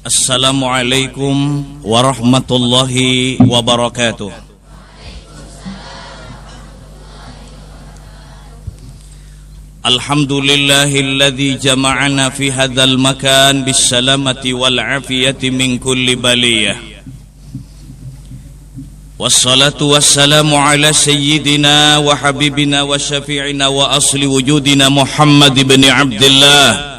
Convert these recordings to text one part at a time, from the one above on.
Assalamualaikum warahmatullahi wabarakatuh. Alhamdulillahilladzi jama'ana fi hadzal makan bisalamati wal afiyati min kulli baliyah. Wassalatu wassalamu ala sayyidina wa habibina wa syafi'ina wa asli wujudina Muhammad ibn Abdullah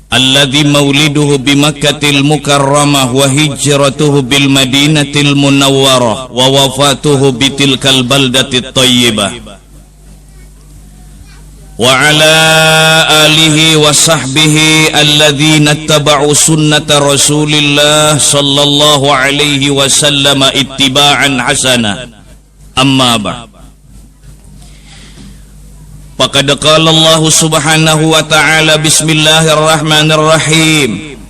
alladzi mauliduhu bi Makkatil Mukarramah wa hijratuhu bil Madinatil Munawwarah wa wafatuhu bi tilkal baldatit thayyibah wa ala alihi wa sahbihi alladzina ittaba'u sunnata Rasulillah sallallahu alaihi wasallam ittiba'an hasana. Amma ba'd. Faqad qala Allah subhanahu wa ta'ala bismillahirrahmanirrahim.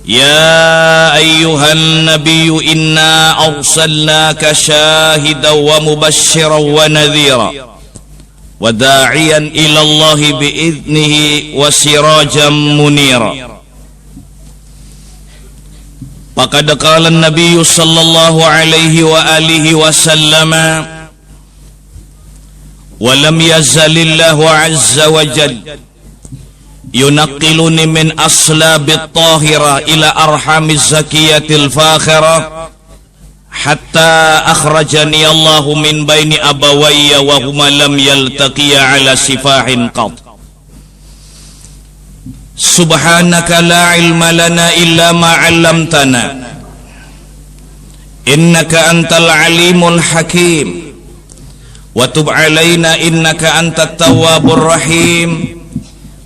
Ya ayyuhan nabiyyu inna arsalnaka syahidan wa mubasysyiran wa nadhira wa da'iyan ila Allah bi'idnihi wa sirajan munira. Faqad qala an-nabiy sallallahu alaihi wa alihi wa sallama wa lam yazalillahu azza wa jalla yunaqqiluni min aslabit tahira ila arhamiz zakiyatil fakhira hatta akhrajani Allahu min baini abawayya wa huma lam yaltaqiya ala sifahin qat. Subhanaka la ilma lana illa ma 'allamtana innaka antal alimul hakim wa tub 'alaina innaka antat tawwabur rahim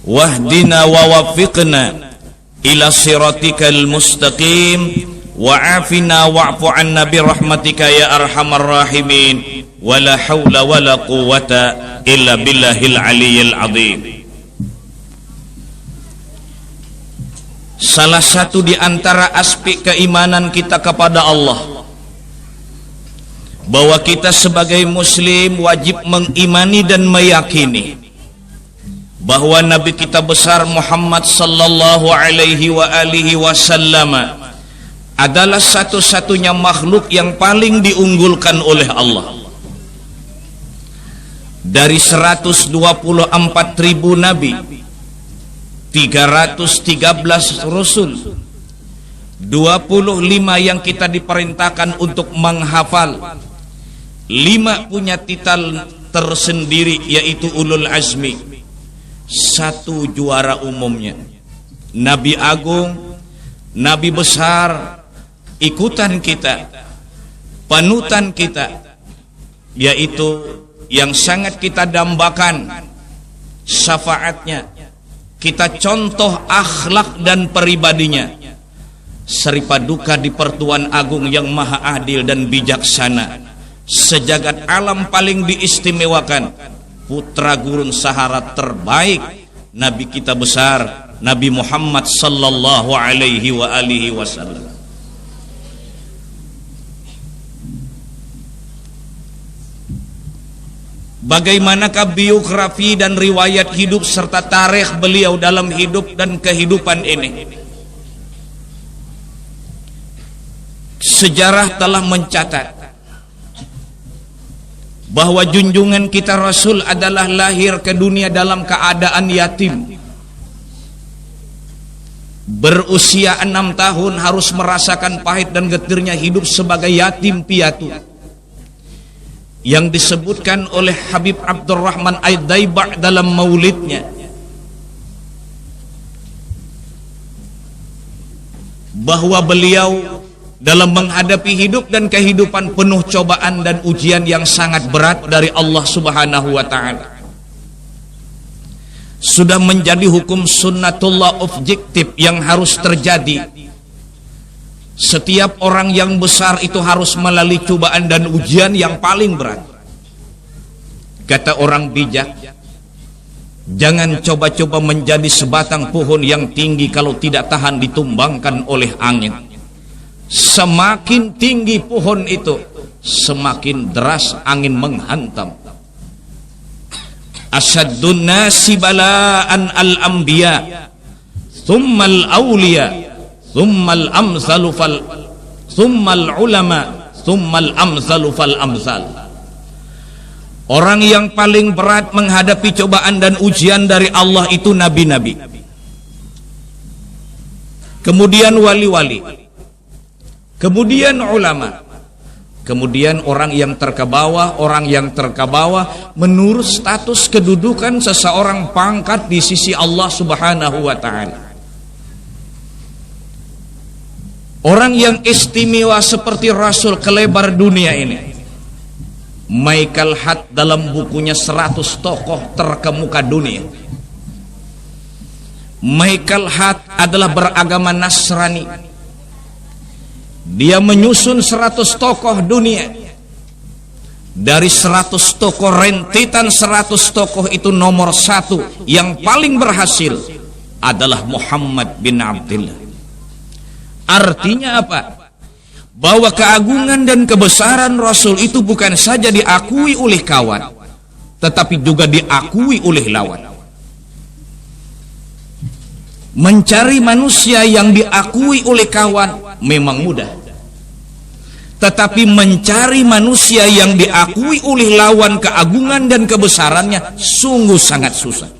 wahdina wa waffiqna ila siratikal mustaqim wa'afina wa'fu 'anna bi rahmatika ya arhamar rahimin wala haula wala quwwata illa billahil aliyyil azim. Salah satu di antara aspek keimanan kita kepada Allah, bahwa kita sebagai muslim wajib mengimani dan meyakini bahwa Nabi kita besar Muhammad sallallahu alaihi wa alihi wasallam adalah satu-satunya makhluk yang paling diunggulkan oleh Allah. Dari 124.000 nabi, 313 rasul, 25 yang kita diperintahkan untuk menghafal, 5 punya titel tersendiri yaitu ulul azmi, 1 juara umumnya, Nabi agung, Nabi besar, ikutan kita, panutan kita, yaitu yang sangat kita dambakan syafaatnya, kita contoh akhlak dan pribadinya, seripaduka di pertuan agung yang maha adil dan bijaksana, sejagat alam paling diistimewakan, putra gurun sahara terbaik, Nabi kita besar Nabi Muhammad sallallahu alaihi wa alihi wasallam. Bagaimanakah biografi dan riwayat hidup serta tarikh beliau dalam hidup dan kehidupan ini? Sejarah telah mencatat bahwa junjungan kita Rasul adalah lahir ke dunia dalam keadaan yatim. Berusia 6 tahun harus merasakan pahit dan getirnya hidup sebagai yatim piatu, yang disebutkan oleh Habib Abdurrahman Ad-Daiba' dalam maulidnya, bahwa beliau dalam menghadapi hidup dan kehidupan penuh cobaan dan ujian yang sangat berat dari Allah Subhanahu wa ta'ala, sudah menjadi hukum sunnatullah objektif yang harus terjadi. Setiap orang yang besar itu harus melalui cobaan dan ujian yang paling berat. Kata orang bijak, jangan coba-coba menjadi sebatang pohon yang tinggi kalau tidak tahan ditumbangkan oleh angin. Semakin tinggi pohon itu, semakin deras angin menghantam. Asaddun nasi bala'an al-anbiya, tsummal awliya, tsummal amsalu fal, tsummal ulama, tsummal amsalu fal amsal. Orang yang paling berat menghadapi cobaan dan ujian dari Allah itu nabi-nabi, kemudian wali-wali, kemudian ulama, kemudian orang yang terkebawah. Orang yang terkebawah menurut status kedudukan seseorang pangkat di sisi Allah Subhanahu wa ta'ala. Orang yang istimewa seperti Rasul kelebar dunia ini. Michael Hart dalam bukunya 100 tokoh terkemuka dunia. Michael Hart adalah beragama Nasrani. Dia menyusun 100 tokoh dunia. Dari 100 tokoh, rentitan 100 tokoh itu nomor 1 yang paling berhasil adalah Muhammad bin Abdullah. Artinya apa? Bahwa keagungan dan kebesaran Rasul itu bukan saja diakui oleh kawan, tetapi juga diakui oleh lawan. Mencari manusia yang diakui oleh kawan memang mudah, tetapi mencari manusia yang diakui oleh lawan keagungan dan kebesarannya sungguh sangat susah.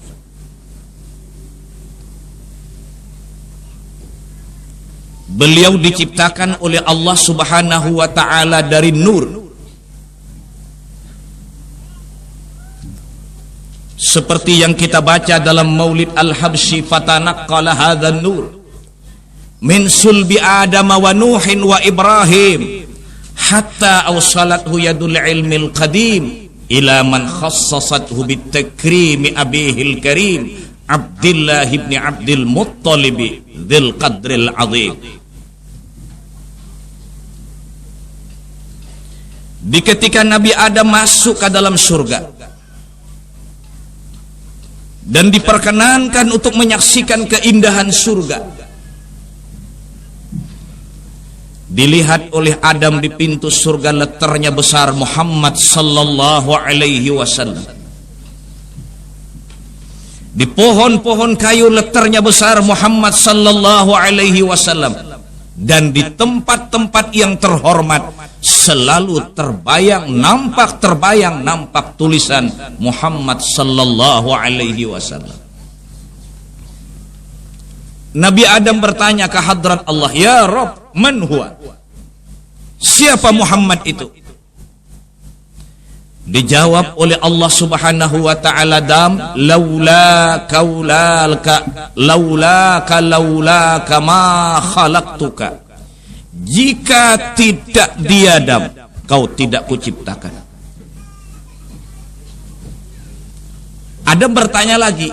Beliau diciptakan oleh Allah Subhanahu wa ta'ala dari nur. Seperti yang kita baca dalam Maulid Al-Habsyi, fatanaqqala hadzal nur min sulbi Adam wa Nuhin wa Ibrahim hatta awsalathu yadul ilmil qadim ila man khassasathu bitakrimi abihil karim Abdullah ibn Abdul Muttalib dzil qadril azim. Di ketika Nabi Adam masuk ke dalam surga dan diperkenankan untuk menyaksikan keindahan surga, dilihat oleh Adam di pintu surga letternya besar Muhammad sallallahu alaihi wasallam. Di pohon-pohon kayu letternya besar Muhammad sallallahu alaihi wasallam. Dan di tempat-tempat yang terhormat selalu nampak tulisan Muhammad sallallahu alaihi wasallam. Nabi Adam bertanya ke hadrat Allah, "Ya Rabb, man huwa?" Siapa Muhammad itu? Dijawab oleh Allah Subhanahu wa ta'ala, laulaka ma khalaqtuka. Jika tidak dia Adam, kau tidak kuciptakan. Adam bertanya lagi,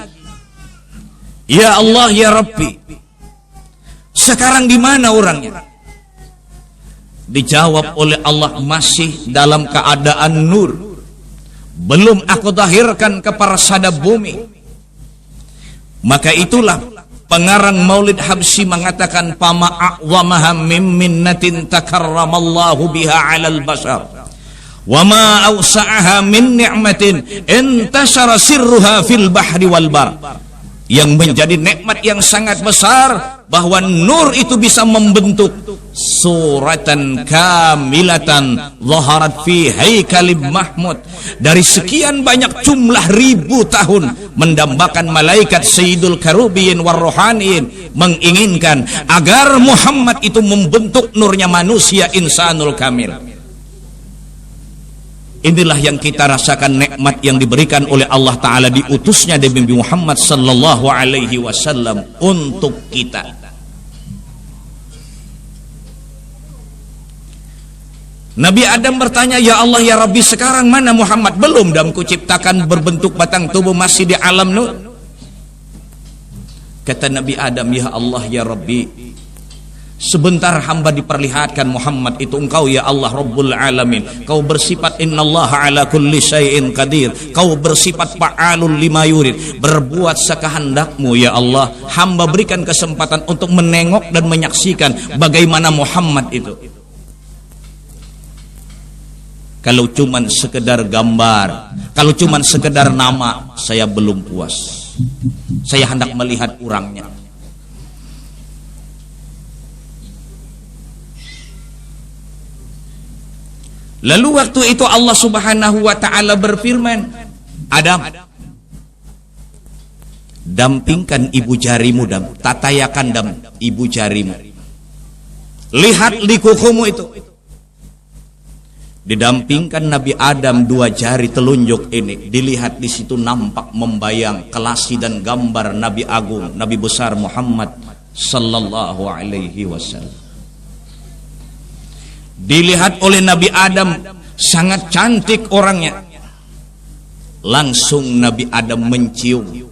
"Ya Allah, ya Rabbi, sekarang di mana orangnya?" Dijawab oleh Allah, "Masih dalam keadaan nur. Belum aku zahirkan ke persada bumi." Maka itulah pengarang Maulid Habsyi mengatakan, "Fama a'zamaha min minnatin takarramallahu biha 'alal bashar wa ma awsa'aha min ni'matin intashara sirruha fil bahri wal bar." Yang menjadi nikmat yang sangat besar bahwa nur itu bisa membentuk suratan kamilatan zaharat fi haikalim mahmud. Dari sekian banyak jumlah ribu tahun mendambakan malaikat Sayyidul Karubiyin war Rohaniyin menginginkan agar Muhammad itu membentuk nurnya manusia insanul kamil. Inilah yang kita rasakan nikmat yang diberikan oleh Allah Ta'ala diutusnya Nabi Muhammad sallallahu alaihi wasallam untuk kita. Nabi Adam bertanya, "Ya Allah, ya Rabbi, sekarang mana Muhammad?" "Belum, dan kuciptakan berbentuk batang tubuh, masih di alam nur." Kata Nabi Adam, "Ya Allah, ya Rabbi, sebentar hamba diperlihatkan Muhammad itu engkau ya Allah Rabbul Alamin. Kau bersifat innallaha ala kulli syai'in qadir. Kau bersifat fa'alul lima yurid. Berbuat sekehendakmu ya Allah. Hamba berikan kesempatan untuk menengok dan menyaksikan bagaimana Muhammad itu." Kalau cuman sekedar gambar, kalau cuman sekedar nama, saya belum puas. Saya hendak melihat orangnya. Lalu waktu itu Allah Subhanahu wa ta'ala berfirman, Adam, dampingkan ibu jarimu, tatayakan ibu jarimu. Lihat likukumu itu. Didampingkan Nabi Adam, dua jari telunjuk ini, dilihat di situ nampak membayang kelasi dan gambar Nabi Agung, Nabi besar Muhammad sallallahu alaihi wasallam. Dilihat oleh Nabi Adam, sangat cantik orangnya. Langsung Nabi Adam mencium.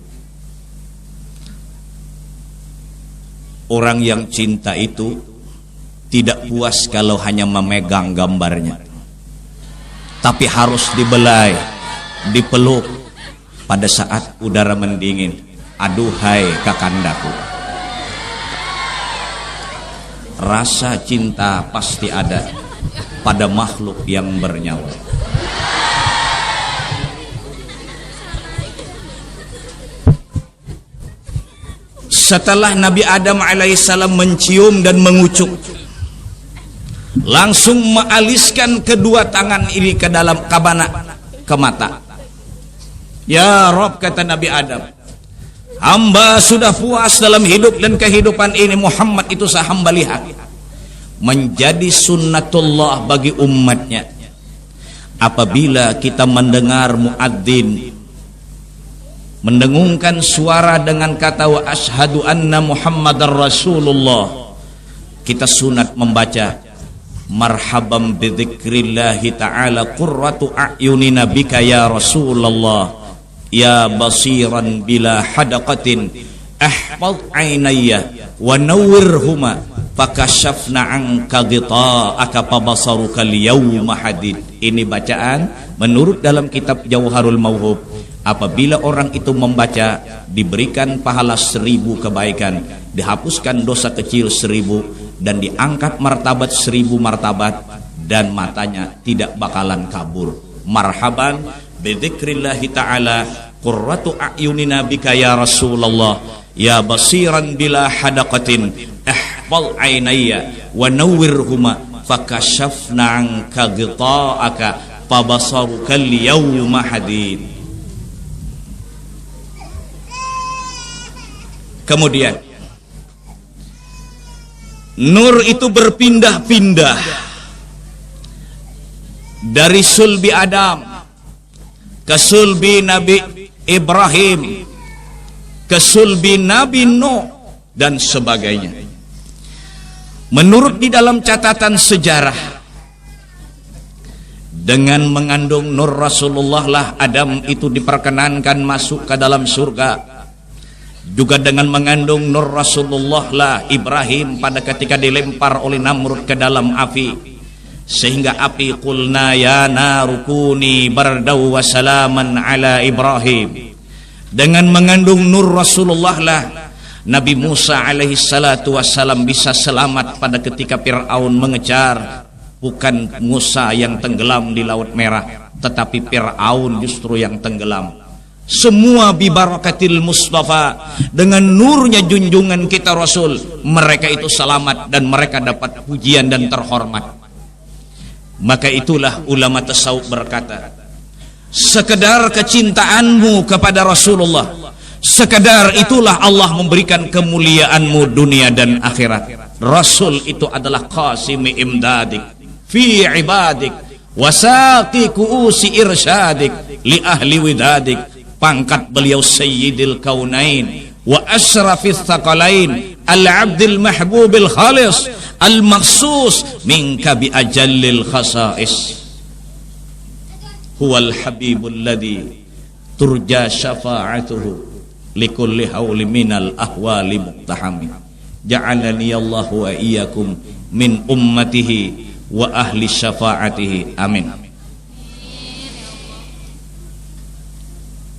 Orang yang cinta itu tidak puas kalau hanya memegang gambarnya, tapi harus dibelai, dipeluk pada saat udara mendingin. Aduhai kakandaku, rasa cinta pasti ada pada makhluk yang bernyawa. Setelah Nabi Adam alaihissalam mencium dan mengucuk, langsung mengaliskan kedua tangan ini ke dalam ke mata. Ya Rob, kata Nabi Adam, hamba sudah puas dalam hidup dan kehidupan ini. Muhammad itu hamba lihat menjadi sunnatullah bagi umatnya. Apabila kita mendengar muadzin mendengungkan suara dengan kata wa asyhadu anna Muhammadar Rasulullah, kita sunat membaca marhaban bidzikrillahi ta'ala qurratu a'yunina bika ya Rasulullah ya basiran bila hadaqatin ahfaz ainayya wa nawwirhuma fakashafna anka ghita'aka fabasaruka al-yawma hadid. Ini bacaan menurut dalam kitab Jauharul Mauhub. Apabila orang itu membaca, diberikan pahala 1000 kebaikan, dihapuskan dosa kecil 1000, dan diangkat martabat 1000 martabat, dan matanya tidak bakalan kabur. Marhaban bidzikrillahi ta'ala qurratu a'yunina bika ya Rasulullah ya basiran bila hadaqatin ihfal ainayya wa nawwirhuma fakashafna anka ghita'aka fabasaruka al-yawma hadid. Kemudian nur itu berpindah-pindah dari sulbi Adam ke sulbi Nabi Ibrahim, ke sulbi Nabi Nuh, dan sebagainya. Menurut di dalam catatan sejarah, dengan mengandung nur Rasulullah lah Adam itu diperkenankan masuk ke dalam surga. Juga dengan mengandung nur Rasulullah lah Ibrahim pada ketika dilempar oleh Namrud ke dalam api, sehingga api qulna ya narukuni bardau wa salaman ala Ibrahim. Dengan mengandung nur Rasulullah lah Nabi Musa alaihi salatu wassalam bisa selamat pada ketika Fir'aun mengejar. Bukan Musa yang tenggelam di Laut Merah, tetapi Fir'aun justru yang tenggelam. Semua bibarakatil Mustafa, dengan nurnya junjungan kita Rasul, mereka itu selamat dan mereka dapat pujian dan terhormat. Maka itulah ulama tasawuf berkata, sekedar kecintaanmu kepada Rasulullah, sekedar itulah Allah memberikan kemuliaanmu dunia dan akhirat. Rasul itu adalah qasimi imdadik fi ibadik wasaqi kuusi irsyadik li ahli widadik. Pangkat beliau Sayyidil Kaunain wa asyrafis thaqalain al-abdil mahbubil khalis al-makhsus minka bi ajallil khasais. Huwal habibul ladhi turja syafa'atuhu likulli hawli minal ahwali muqtahami. Ja'alani Allahu wa iyyakum min ummatihi wa ahli syafa'atihi. Amin.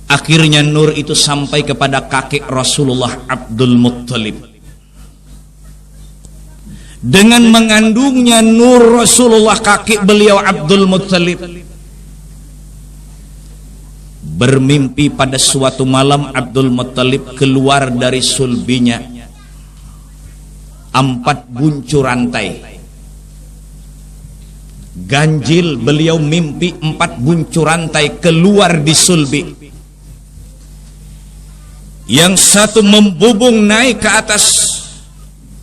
Akhirnya nur itu sampai kepada kakek Rasulullah Abdul Muttalib. Dengan mengandungnya nur Rasulullah, kakek beliau Abdul Muttalib bermimpi pada suatu malam Abdul Muttalib keluar dari sulbinya 4 buncur rantai. ganjil, beliau mimpi 4 buncur rantai keluar di sulbi. Yang satu membubung naik ke atas,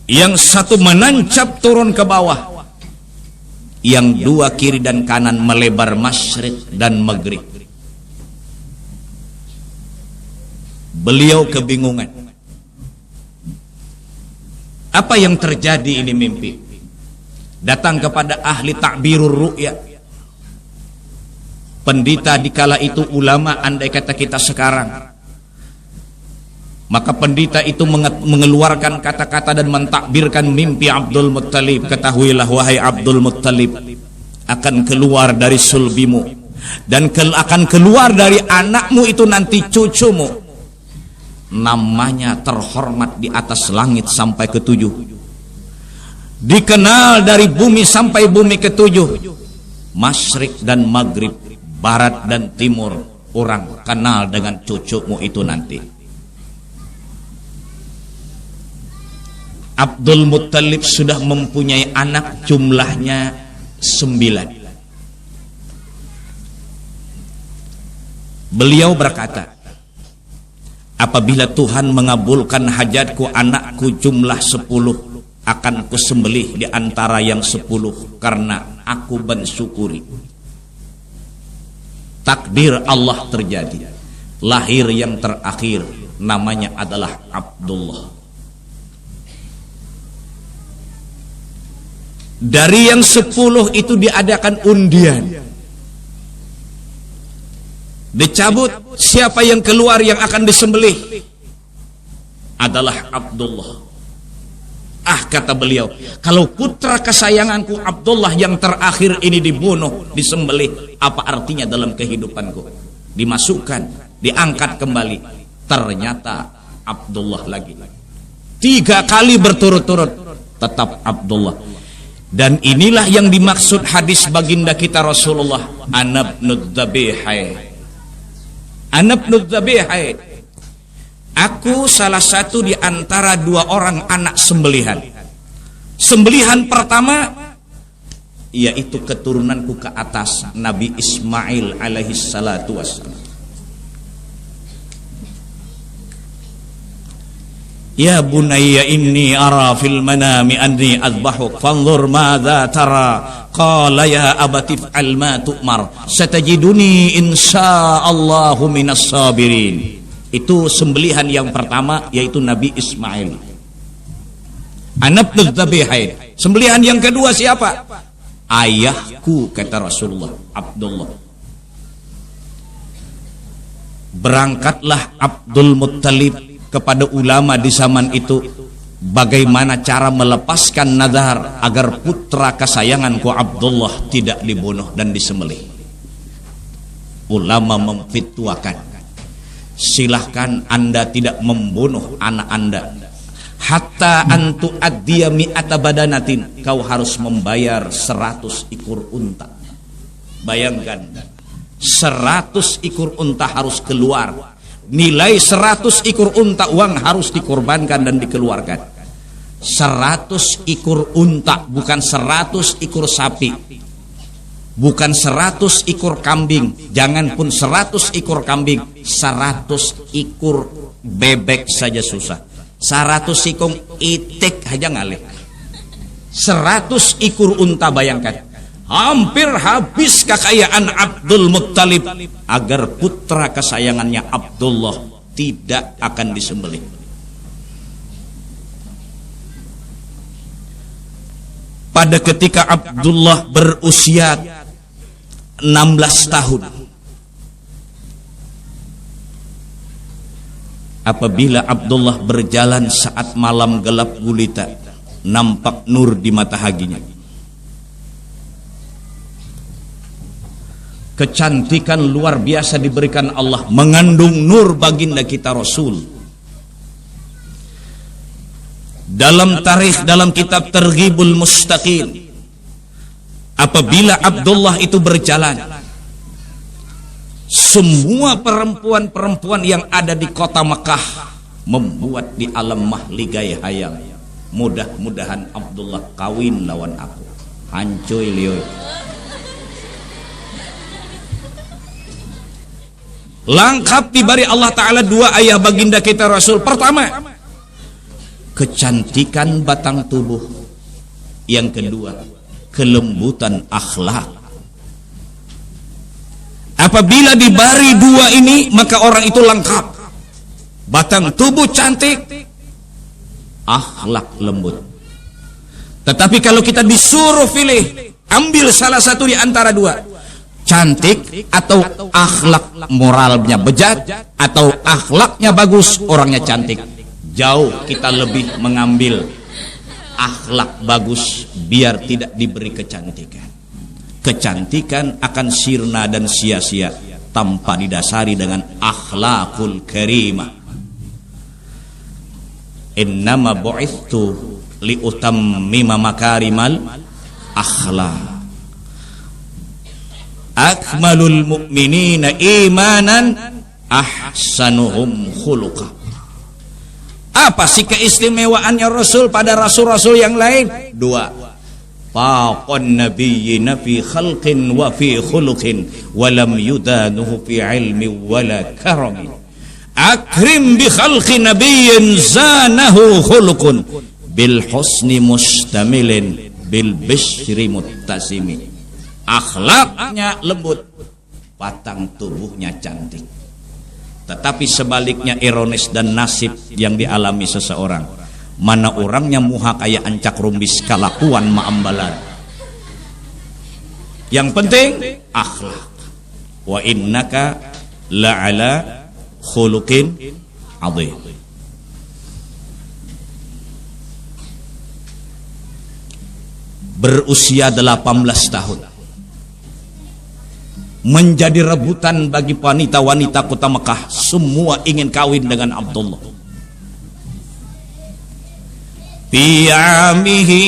yang satu menancap turun ke bawah, yang 2 kiri dan kanan melebar masyrik dan maghrib. Beliau kebingungan. Apa yang terjadi ini mimpi? Datang kepada ahli ta'birur ru'ya, pendeta di kala itu, ulama andai kata kita sekarang. Maka pendeta itu mengeluarkan kata-kata dan mentakbirkan mimpi Abdul Muttalib. Ketahuilah wahai Abdul Muttalib, akan keluar dari sulbimu dan akan keluar dari anakmu itu nanti cucumu, namanya terhormat di atas langit sampai ke-7, dikenal dari bumi sampai bumi ke-7, masyrik dan maghrib, barat dan timur, orang kenal dengan cucumu itu nanti. Abdul Muttalib sudah mempunyai anak, jumlahnya 9. Beliau berkata, apabila Tuhan mengabulkan hajatku, anakku jumlah 10, akan kusembelih di antara yang 10, karena aku bersyukuri. Takdir Allah terjadi. Lahir yang terakhir, namanya adalah Abdullah. Dari yang 10 itu diadakan undian. Dicabut, siapa yang keluar yang akan disembelih adalah Abdullah. Ah, kata beliau, kalau putra kesayanganku Abdullah yang terakhir ini dibunuh, disembelih, apa artinya dalam kehidupanku? Dimasukkan, diangkat kembali, ternyata Abdullah lagi. 3 kali berturut-turut tetap Abdullah. Dan inilah yang dimaksud hadis baginda kita Rasulullah, anabnud dzabihai. Anabnud dzabihai, aku salah satu di antara 2 orang anak sembelihan. Sembelihan pertama yaitu keturunanku ke atas, Nabi Ismail alaihi salatu wassalam. Ya bunayya inni ara fil manami anni adbahuk fanzur madza tara. Qala ya abati fa'al ma tu'mar satajiduni insyaallahu minas sabirin. Itu sembelihan yang pertama, yaitu Nabi Ismail. Anabnud dzabihain. Sembelihan yang kedua siapa? Ayahku, kata Rasulullah, Abdullah. Berangkatlah Abdul Muttalib kepada ulama di zaman itu, bagaimana cara melepaskan nazar agar putra kesayanganku Abdullah tidak dibunuh dan disembelih. Ulama memfitwakan, silahkan Anda tidak membunuh anak Anda, hatta antu addiya mi'ata badanatin, kau harus membayar 100 ekor unta. Bayangkan, 100 ekor unta harus keluar. Nilai 100 ekor unta uang harus dikorbankan dan dikeluarkan. 100 ekor unta, bukan 100 ekor sapi, bukan 100 ekor kambing, jangan pun 100 ekor kambing, 100 ekor bebek saja susah. 100 ekor itik aja ngalih. 100 ekor unta, bayangkan. Hampir habis kekayaan Abdul Muttalib agar putra kesayangannya Abdullah tidak akan disembelih. Pada ketika Abdullah berusia 16 tahun, apabila Abdullah berjalan saat malam gelap gulita, nampak nur di mata haginya. Kecantikan luar biasa diberikan Allah, mengandung nur baginda kita Rasul. Dalam tarikh, dalam kitab Targhibul Mustaqim, apabila Abdullah itu berjalan, semua perempuan-perempuan yang ada di kota Mekah membuat di alam mahligai hayal, mudah-mudahan Abdullah kawin lawan aku. Hancuy lioi. Lengkap diberi Allah Ta'ala dua ayah baginda kita Rasul. Pertama, kecantikan batang tubuh. Yang kedua, kelembutan akhlak. Apabila diberi dua ini, maka orang itu lengkap. Batang tubuh cantik, akhlak lembut. Tetapi kalau kita disuruh pilih, ambil salah satu di antara dua, cantik atau akhlak moralnya bejat, atau akhlaknya bagus, orangnya cantik, jauh kita lebih mengambil akhlak bagus biar tidak diberi kecantikan. Kecantikan akan sirna dan sia-sia tanpa didasari dengan akhlakul karimah. Innama bu'ithtu liutammima makarimal akhlak. Akmalul mu'minina imanan ahsanuhum khuluqa. Apa sih keistimewaannya Rasul pada rasul-rasul yang lain? Dua. Faqan nabiyyina fi khalqin wa fi khuluqin wa lam yudanuhu fi ilmi wala karamin. Akrim bi khalqi nabiyyin zanahu khuluqun bil husni mustamilin bil bishri muttasimi. Akhlaknya lembut, batang tubuhnya cantik. Tetapi sebaliknya ironis dan nasib yang dialami seseorang, mana orangnya muha kayak ancak rumbis kalakuan maambalan. Yang penting akhlak. Wa innaka la'ala khuluqin adhim. Berusia 18 tahun, menjadi rebutan bagi wanita-wanita kota Mekah. Semua ingin kawin dengan Abdullah. Bi'amihi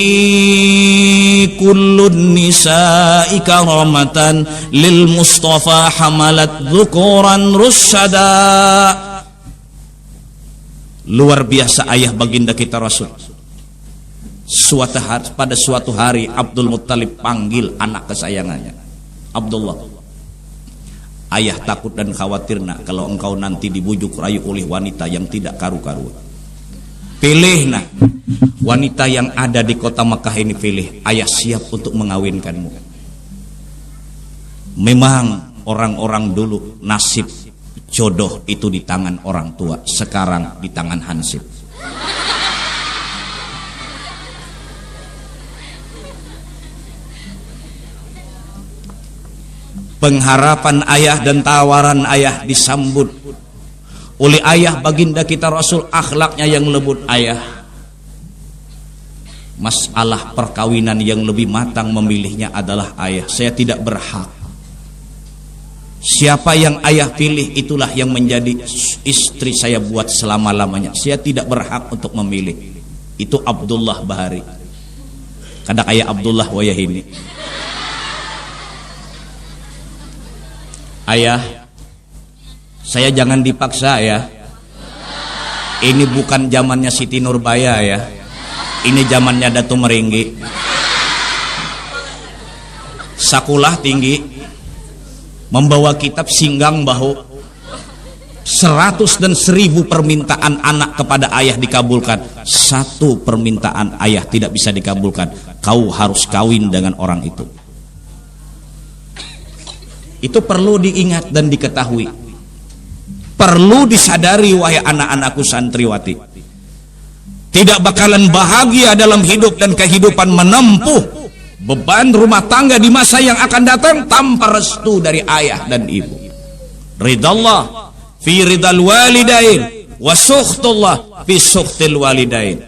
kullun nisa'i karamatan lil Mustafa hamalat dhukuran rusyada. Luar biasa ayah baginda kita Rasul. Pada suatu hari Abdul Muttalib panggil anak kesayangannya, Abdullah. Ayah takut dan khawatir nak, kalau engkau nanti dibujuk rayu oleh wanita yang tidak karu-karuan. Pilih nak, wanita yang ada di kota Makkah ini pilih. Ayah siap untuk mengawinkanmu. Memang orang-orang dulu nasib jodoh itu di tangan orang tua, sekarang di tangan hansip. Pengharapan ayah dan tawaran ayah disambut oleh ayah baginda kita Rasul, akhlaknya yang lembut. Ayah, masalah perkawinan yang lebih matang memilihnya adalah ayah. Saya tidak berhak. Siapa yang ayah pilih itulah yang menjadi istri saya buat selama-lamanya. Saya tidak berhak untuk memilih. Itu Abdullah Bahari. Kada kayak Abdullah Wayahini. Ayah, saya jangan dipaksa ya. Ini bukan zamannya Siti Nurbaya ya. Ini zamannya Datu Meringgi. Sakulah tinggi, membawa kitab Singgang Bahu. 100 dan 1000 permintaan anak kepada ayah dikabulkan. 1 permintaan ayah tidak bisa dikabulkan. Kau harus kawin dengan orang itu. Itu perlu diingat dan diketahui. Perlu disadari wahai anak-anakku santriwati. Tidak bakalan bahagia dalam hidup dan kehidupan menempuh beban rumah tangga di masa yang akan datang tanpa restu dari ayah dan ibu. Ridallah fi ridal walidain wa sukhtullah fi sukhtil walidain.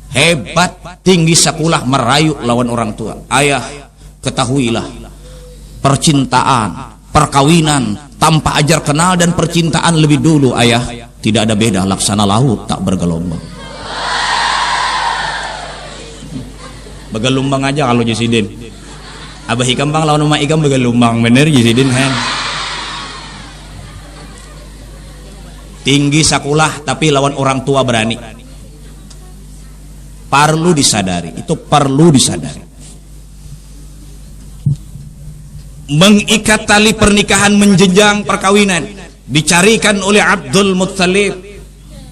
Hebat tinggi sakulah merayu lawan orang tua. Ayah, ketahuilah, percintaan, perkawinan tanpa ajar kenal dan percintaan lebih dulu ayah, tidak ada beda laksana laut tak bergelombang. Bergelombang aja kalau Jisidin. Abah Hikam bang lawan rumah Ikam bergelombang bener Jisidin kan. Tinggi sakulah tapi lawan orang tua berani. Perlu disadari, itu perlu disadari. Mengikat tali pernikahan menjenjang perkawinan dicarikan oleh Abdul Muttalib,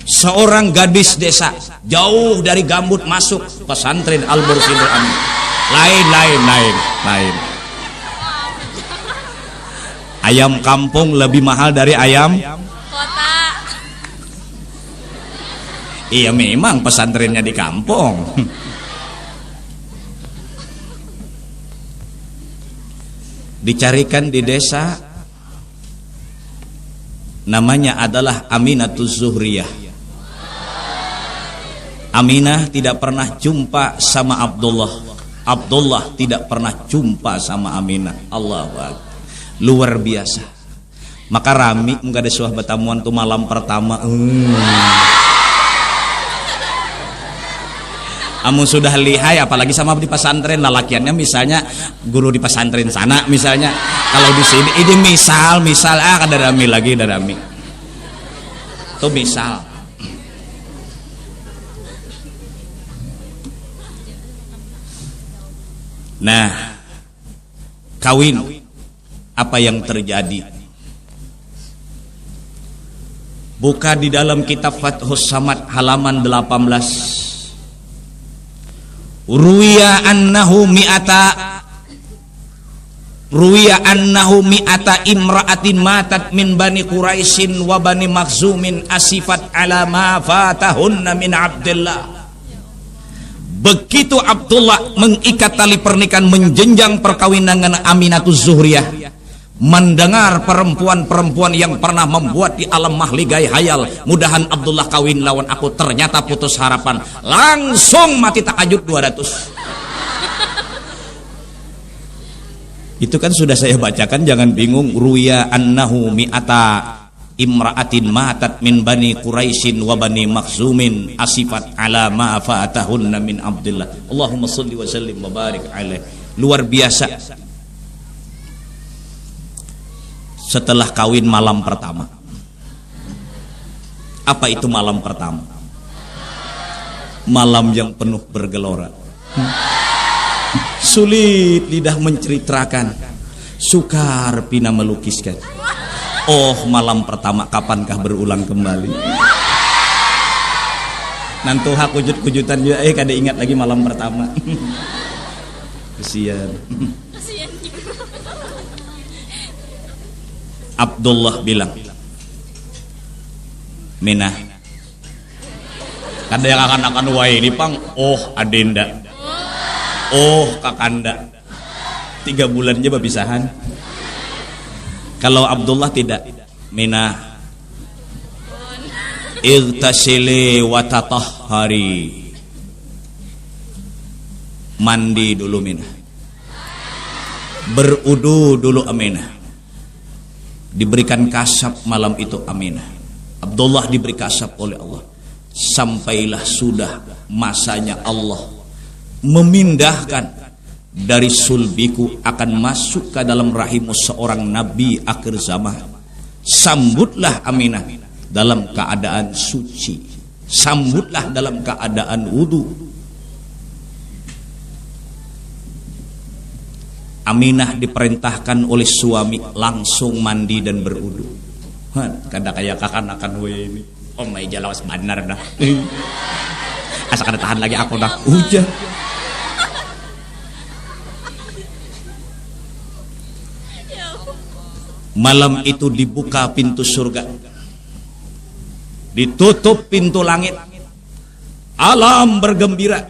seorang gadis desa jauh dari gambut masuk pesantren Al-Mursyidul Amin. Lain. Ayam kampung lebih mahal dari ayam kota. Iya, memang pesantrennya di kampung. Dicarikan di desa, namanya adalah Aminatuz Zuhriyah. Aminah tidak pernah jumpa sama Abdullah. Abdullah tidak pernah jumpa sama Aminah. Allahu Akbar. Luar biasa. Maka rami muka ada suah betamuan tuh malam pertama. Amun sudah lihai, apalagi sama di pesantren, lalakiannya misalnya guru di pesantren sana misalnya. Kalau di sini ini misal ada rami lagi, ada rami. Tuh misal. Nah, kawin, apa yang terjadi? Buka di dalam kitab Fathus Samad halaman 18. Ruwiya annahu mi'ata imra'atin matat min bani Quraisyin wa bani Makhzumin asifat ala ma fatahunna min Abdullah. Begitu Abdullah mengikat tali pernikahan, menjenjang perkawinan dengan Aminatuz Zuhriyah, mendengar perempuan-perempuan yang pernah membuat di alam mahligai hayal, mudahan Abdullah kawin lawan aku, ternyata putus harapan, langsung mati takajud 200. Itu kan sudah saya bacakan, jangan bingung. Ruya annahu mi'ata imra'atin matat min bani Quraisyin wa bani Makhzumin asifat ala ma fatahunna min Abdullah. Allahumma shalli wa sallim wa barik alaih. Luar biasa. Setelah kawin malam pertama. Apa itu malam pertama? Malam yang penuh bergelora. Sulit lidah menceritakan, sukar pina melukiskan. Oh, malam pertama kapankah berulang kembali? Nanti kujut-kujutan juga, kada ingat lagi malam pertama. Kesian. Abdullah bilang, Minah, kada yang akan wae ini pang. Oh adenda, oh kakanda, 3 bulan aja berpisahan. Kalau Abdullah tidak, Minah, irtasili watatahhari, mandi dulu Minah, berudu dulu Aminah. Diberikan kasab malam itu Aminah. Abdullah diberi kasab oleh Allah. Sampailah sudah masanya Allah memindahkan dari sulbiku akan masuk ke dalam rahimmu seorang nabi akhir zaman. Sambutlah Aminah dalam keadaan suci. Sambutlah dalam keadaan wudu. Aminah diperintahkan oleh suami langsung mandi dan berudu. Kada kayak kakanakan we ini. Oh my jalawas benar dah. Asa kada tahan lagi aku dah. Hujan. Malam itu dibuka pintu surga. Ditutup pintu langit. Alam bergembira.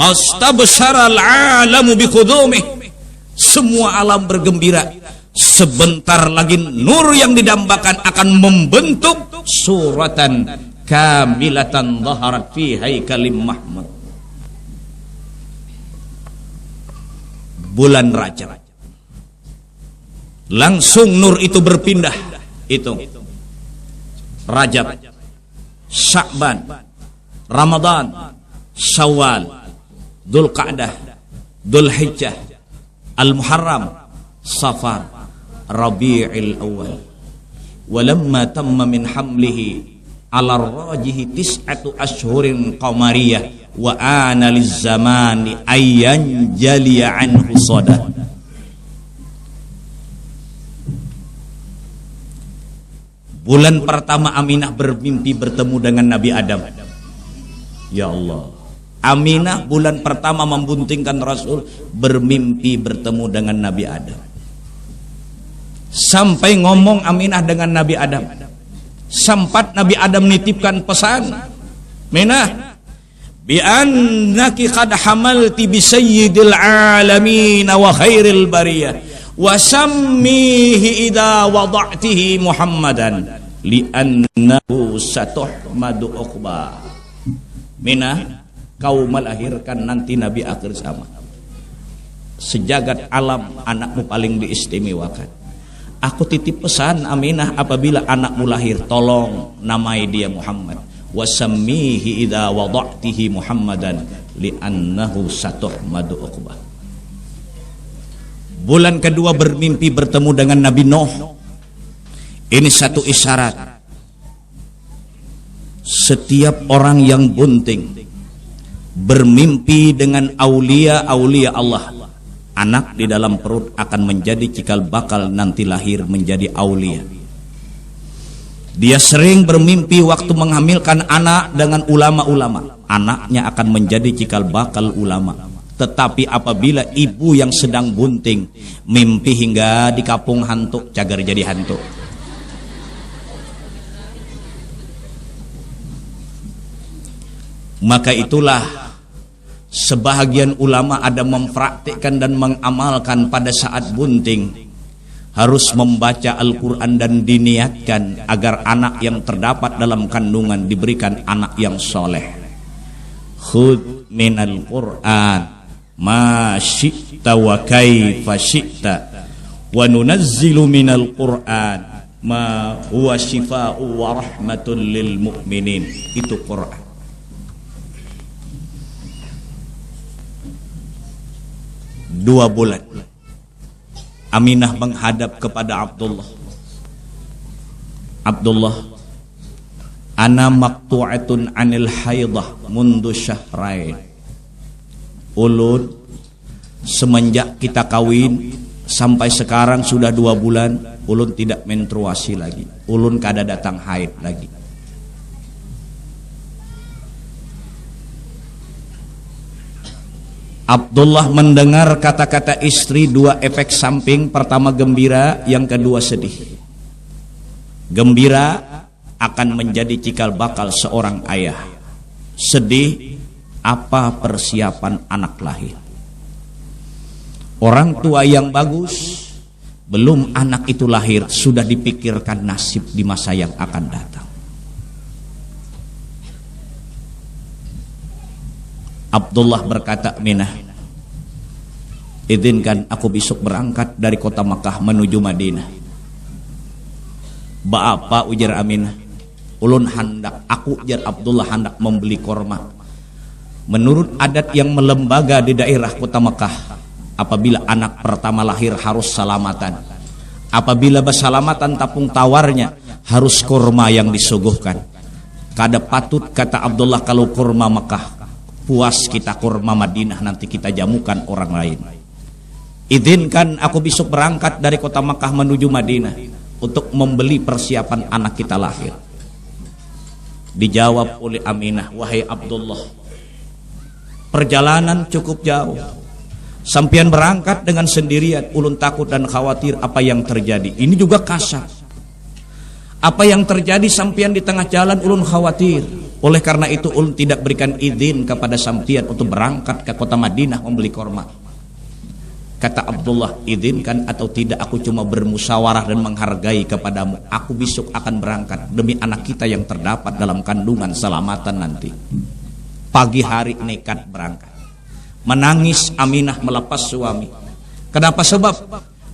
Pastabsara al-alamu biqudumih. Semua alam bergembira. Sebentar lagi nur yang didambakan akan membentuk suratan kamilatan dhaharat fi haikalim Mahmud. Bulan Rajab. Langsung nur itu berpindah. Itu Rajab, Sya'ban, Ramadan, Syawal, Dzulqa'dah, Dzulhijjah, Al-Muharram, Safar, Rabi'il Awal. Walamma tamma min hamlihi ala rajihi tis'atu ashhurin qamariyah wa ana lizzamani ayyan jaliya anhu sada. Bulan pertama Aminah bermimpi bertemu dengan Nabi Adam. Ya Allah, Aminah bulan pertama membuntingkan Rasul bermimpi bertemu dengan Nabi Adam. Sampai ngomong Aminah dengan Nabi Adam. Sempat Nabi Adam nitipkan pesan, Minah, bi annaki qad hamalti bi sayyidil alamin wa khairil bariyah wa sammihi idza wada'tihi Muhammadan li'annahu satuhmadu uqba. Minah, kau melahirkan nanti Nabi akhir zaman. Sejagat alam anakmu paling diistimewakan. Aku titip pesan Aminah, apabila anakmu lahir tolong namai dia Muhammad. Wasammihi idza wada'tihi Muhammadan li'annahu satuhmadu uqbah. Bulan kedua bermimpi bertemu dengan Nabi Nuh. Ini satu isyarat. Setiap orang yang bunting bermimpi dengan aulia-aulia Allah, anak di dalam perut akan menjadi cikal bakal nanti lahir menjadi aulia. Dia sering bermimpi waktu menghamilkan anak dengan ulama-ulama, anaknya akan menjadi cikal bakal ulama. Tetapi apabila ibu yang sedang bunting mimpi hingga di kapung hantu, cagar jadi hantu. Maka itulah sebahagian ulama ada mempraktikkan dan mengamalkan pada saat bunting harus membaca Al-Quran dan diniatkan agar anak yang terdapat dalam kandungan diberikan anak yang soleh. Khudh minal Quran ma syi'ta wa kaifa syi'ta wa nunazzilu minal Quran ma huwa shifaa'u wa rahmatun lil mu'minin. Itu Quran. Dua bulan Aminah menghadap kepada Abdullah. Abdullah, ana maqtu'atun anil haidah mundu syahrain. Ulun semenjak kita kawin sampai sekarang sudah 2 bulan, ulun tidak menstruasi lagi. Ulun kada datang haid lagi. Abdullah mendengar kata-kata istri, 2 efek samping. Pertama gembira, yang kedua sedih. Gembira akan menjadi cikal bakal seorang ayah. Sedih, apa persiapan anak lahir. Orang tua yang bagus, belum anak itu lahir sudah dipikirkan nasib di masa yang akan datang. Abdullah berkata, Minah, izinkan aku besok berangkat dari kota Makkah menuju Madinah. Baapa, ujar Aminah, ulun hendak, aku ujar Abdullah hendak membeli korma. Menurut adat yang melembaga di daerah kota Makkah, apabila anak pertama lahir harus salamatan. Apabila bersalamatan tapung tawarnya harus korma yang disuguhkan. Kada patut, kata Abdullah, kalau korma Makkah puas kita kurma Madinah nanti kita jamukan orang lain. Izinkan aku besok berangkat dari kota Makkah menuju Madinah untuk membeli persiapan anak kita lahir. Dijawab oleh Aminah, wahai Abdullah, perjalanan cukup jauh. Sampian berangkat dengan sendirian, ulun takut dan khawatir apa yang terjadi. Ini juga kasar. Apa yang terjadi sampian di tengah jalan, ulun khawatir. Oleh karena itu ulun tidak berikan izin kepada sampian untuk berangkat ke kota Madinah membeli korma. Kata Abdullah, izinkan atau tidak, aku cuma bermusyawarah dan menghargai kepadamu. Aku besok akan berangkat demi anak kita yang terdapat dalam kandungan selamatan nanti. Pagi hari nekat berangkat. Menangis Aminah melepas suami. Kenapa? Sebab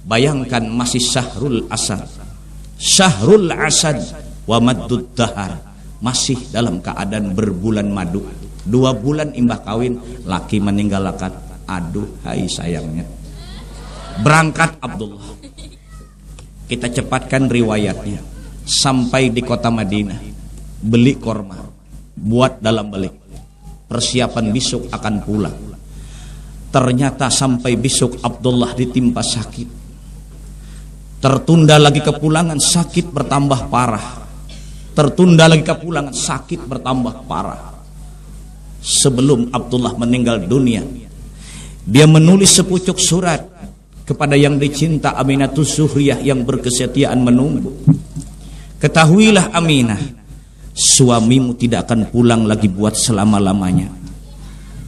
bayangkan masih syahrul asad. Syahrul asad wa maddud dahar. Masih dalam keadaan berbulan madu. 2 bulan imbah kawin, laki meninggalkan. Aduh, hai sayangnya. Berangkat Abdullah. Kita cepatkan riwayatnya. Sampai di kota Madinah, beli korma, buat dalam balik. Persiapan besok akan pulang. Ternyata sampai besok Abdullah ditimpa sakit. Tertunda lagi kepulangan, sakit bertambah parah. tertunda lagi kepulangan, sakit bertambah parah. Sebelum Abdullah meninggal dunia, dia menulis sepucuk surat kepada yang dicinta Aminatus Zuhriyah yang berkesetiaan menunggu. Ketahuilah Aminah, suamimu tidak akan pulang lagi buat selama-lamanya.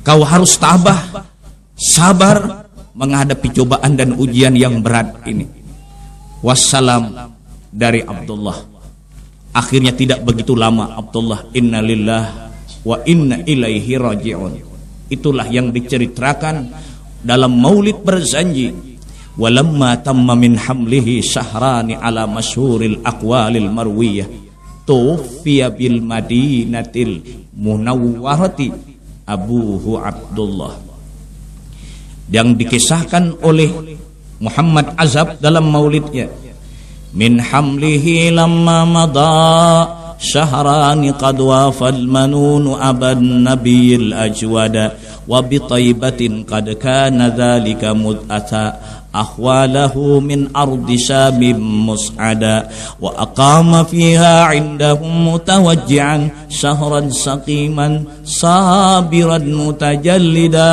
Kau harus tabah, sabar menghadapi cobaan dan ujian yang berat ini. Wassalam dari Abdullah. Akhirnya tidak begitu lama Abdullah, innalillah wa inna ilaihi raji'un. Itulah yang diceritakan dalam maulid berzanji, walamma tamma min hamlihi syahrani ala masyhuril aqwalil marwiyah tufiya bil madinatil munawwarati abuhu Abdullah. Yang dikisahkan oleh Muhammad Azab dalam maulidnya, min hamlihi lamma madha syahrani qad wafal manunu aban nabiyil ajwada wa bi taibatin qad kana dhalika mud'ata akhwalahu min ardi syamim mus'ada wa aqama fiha indahum mutawajji'an syahran saqiman sabiran mutajallida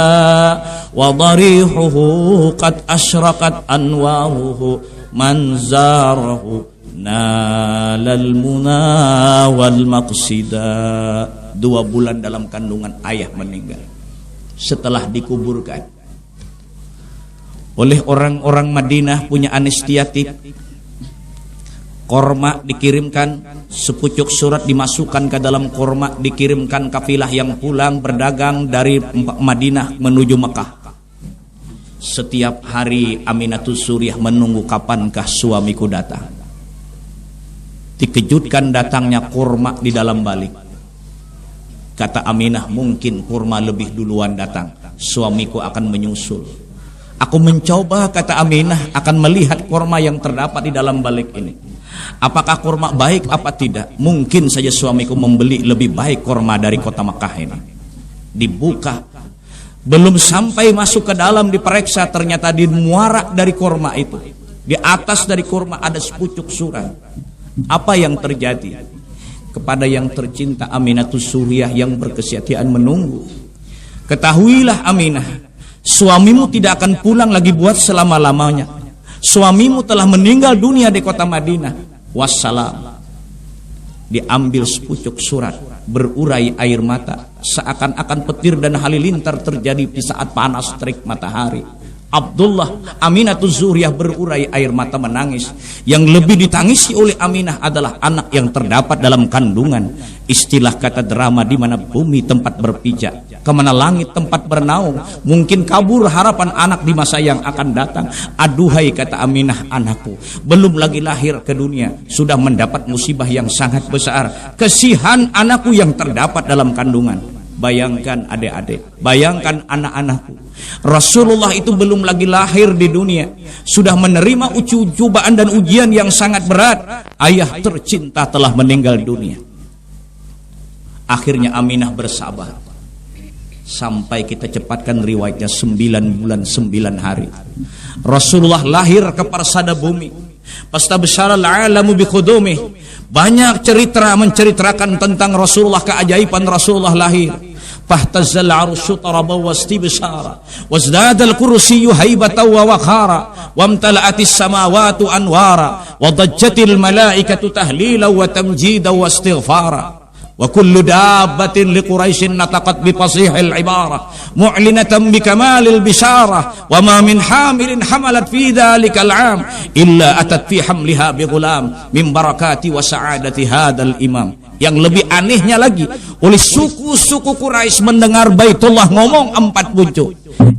wa darihuhu qad asyraqat anwaruhu man zarahu nalal muna wal maqsida. 2 bulan dalam kandungan ayah meninggal. Setelah dikuburkan oleh orang-orang Madinah punya anestesiatif, korma dikirimkan, sepucuk surat dimasukkan ke dalam korma, dikirimkan kafilah yang pulang berdagang dari Madinah menuju Mekah. Setiap hari Aminatus Zuhriyah menunggu kapankah suamiku datang. Dikejutkan datangnya kurma di dalam balik. Kata Aminah, mungkin kurma lebih duluan datang, suamiku akan menyusul. Aku mencoba, kata Aminah, akan melihat kurma yang terdapat di dalam balik ini. Apakah kurma baik apa tidak? Mungkin saja suamiku membeli lebih baik kurma dari kota Makkah ini. Dibuka, belum sampai masuk ke dalam diperiksa, ternyata di muara dari kurma itu, di atas dari kurma ada sepucuk surat. Apa yang terjadi? Kepada yang tercinta Aminatus Zuhriyah yang berkesetiaan menunggu, ketahuilah Aminah, suamimu tidak akan pulang lagi buat selama-lamanya. Suamimu telah meninggal dunia di kota Madinah. Wassalam. Diambil sepucuk surat, berurai air mata, seakan-akan petir dan halilintar terjadi di saat panas terik matahari. Abdullah, Aminatus Zuhriyah berurai air mata menangis. Yang lebih ditangisi oleh Aminah adalah anak yang terdapat dalam kandungan. Istilah kata drama, di mana bumi tempat berpijak, kemana langit tempat bernaung. Mungkin kabur harapan anak di masa yang akan datang. Aduhai, kata Aminah, anakku belum lagi lahir ke dunia, sudah mendapat musibah yang sangat besar. Kesihan anakku yang terdapat dalam kandungan. Bayangkan adik-adik, bayangkan anak-anakku. Rasulullah itu belum lagi lahir di dunia, sudah menerima cobaan dan ujian yang sangat berat. Ayah tercinta telah meninggal dunia. Akhirnya Aminah bersabar, sampai kita cepatkan riwayatnya 9 bulan 9 hari. Rasulullah lahir ke parsada bumi. Pastabsyara al-alamu bi khudumih. Banyak cerita menceritakan tentang Rasulullah, keajaiban Rasulullah lahir. Fahtazzal arsyu taraba wastibsyara wazdadal kursiyyu haibatan wa waqara wamtala'atis samawati anwara wa dajjatil malaikatu tahlila wa tamjida wa istighfara. Wa kullu dabbatin li Quraisyin nataqat bi fasihil ibarah mu'linatan bi kamalil bisyarah wa ma min hamilin hamalat fi dhalikal 'am illa atat fi hamliha bi ghulam min barakati wa sa'adati hadzal imam. Yang lebih anehnya lagi, oleh suku-suku Quraisy mendengar Baitullah ngomong 4 buncu.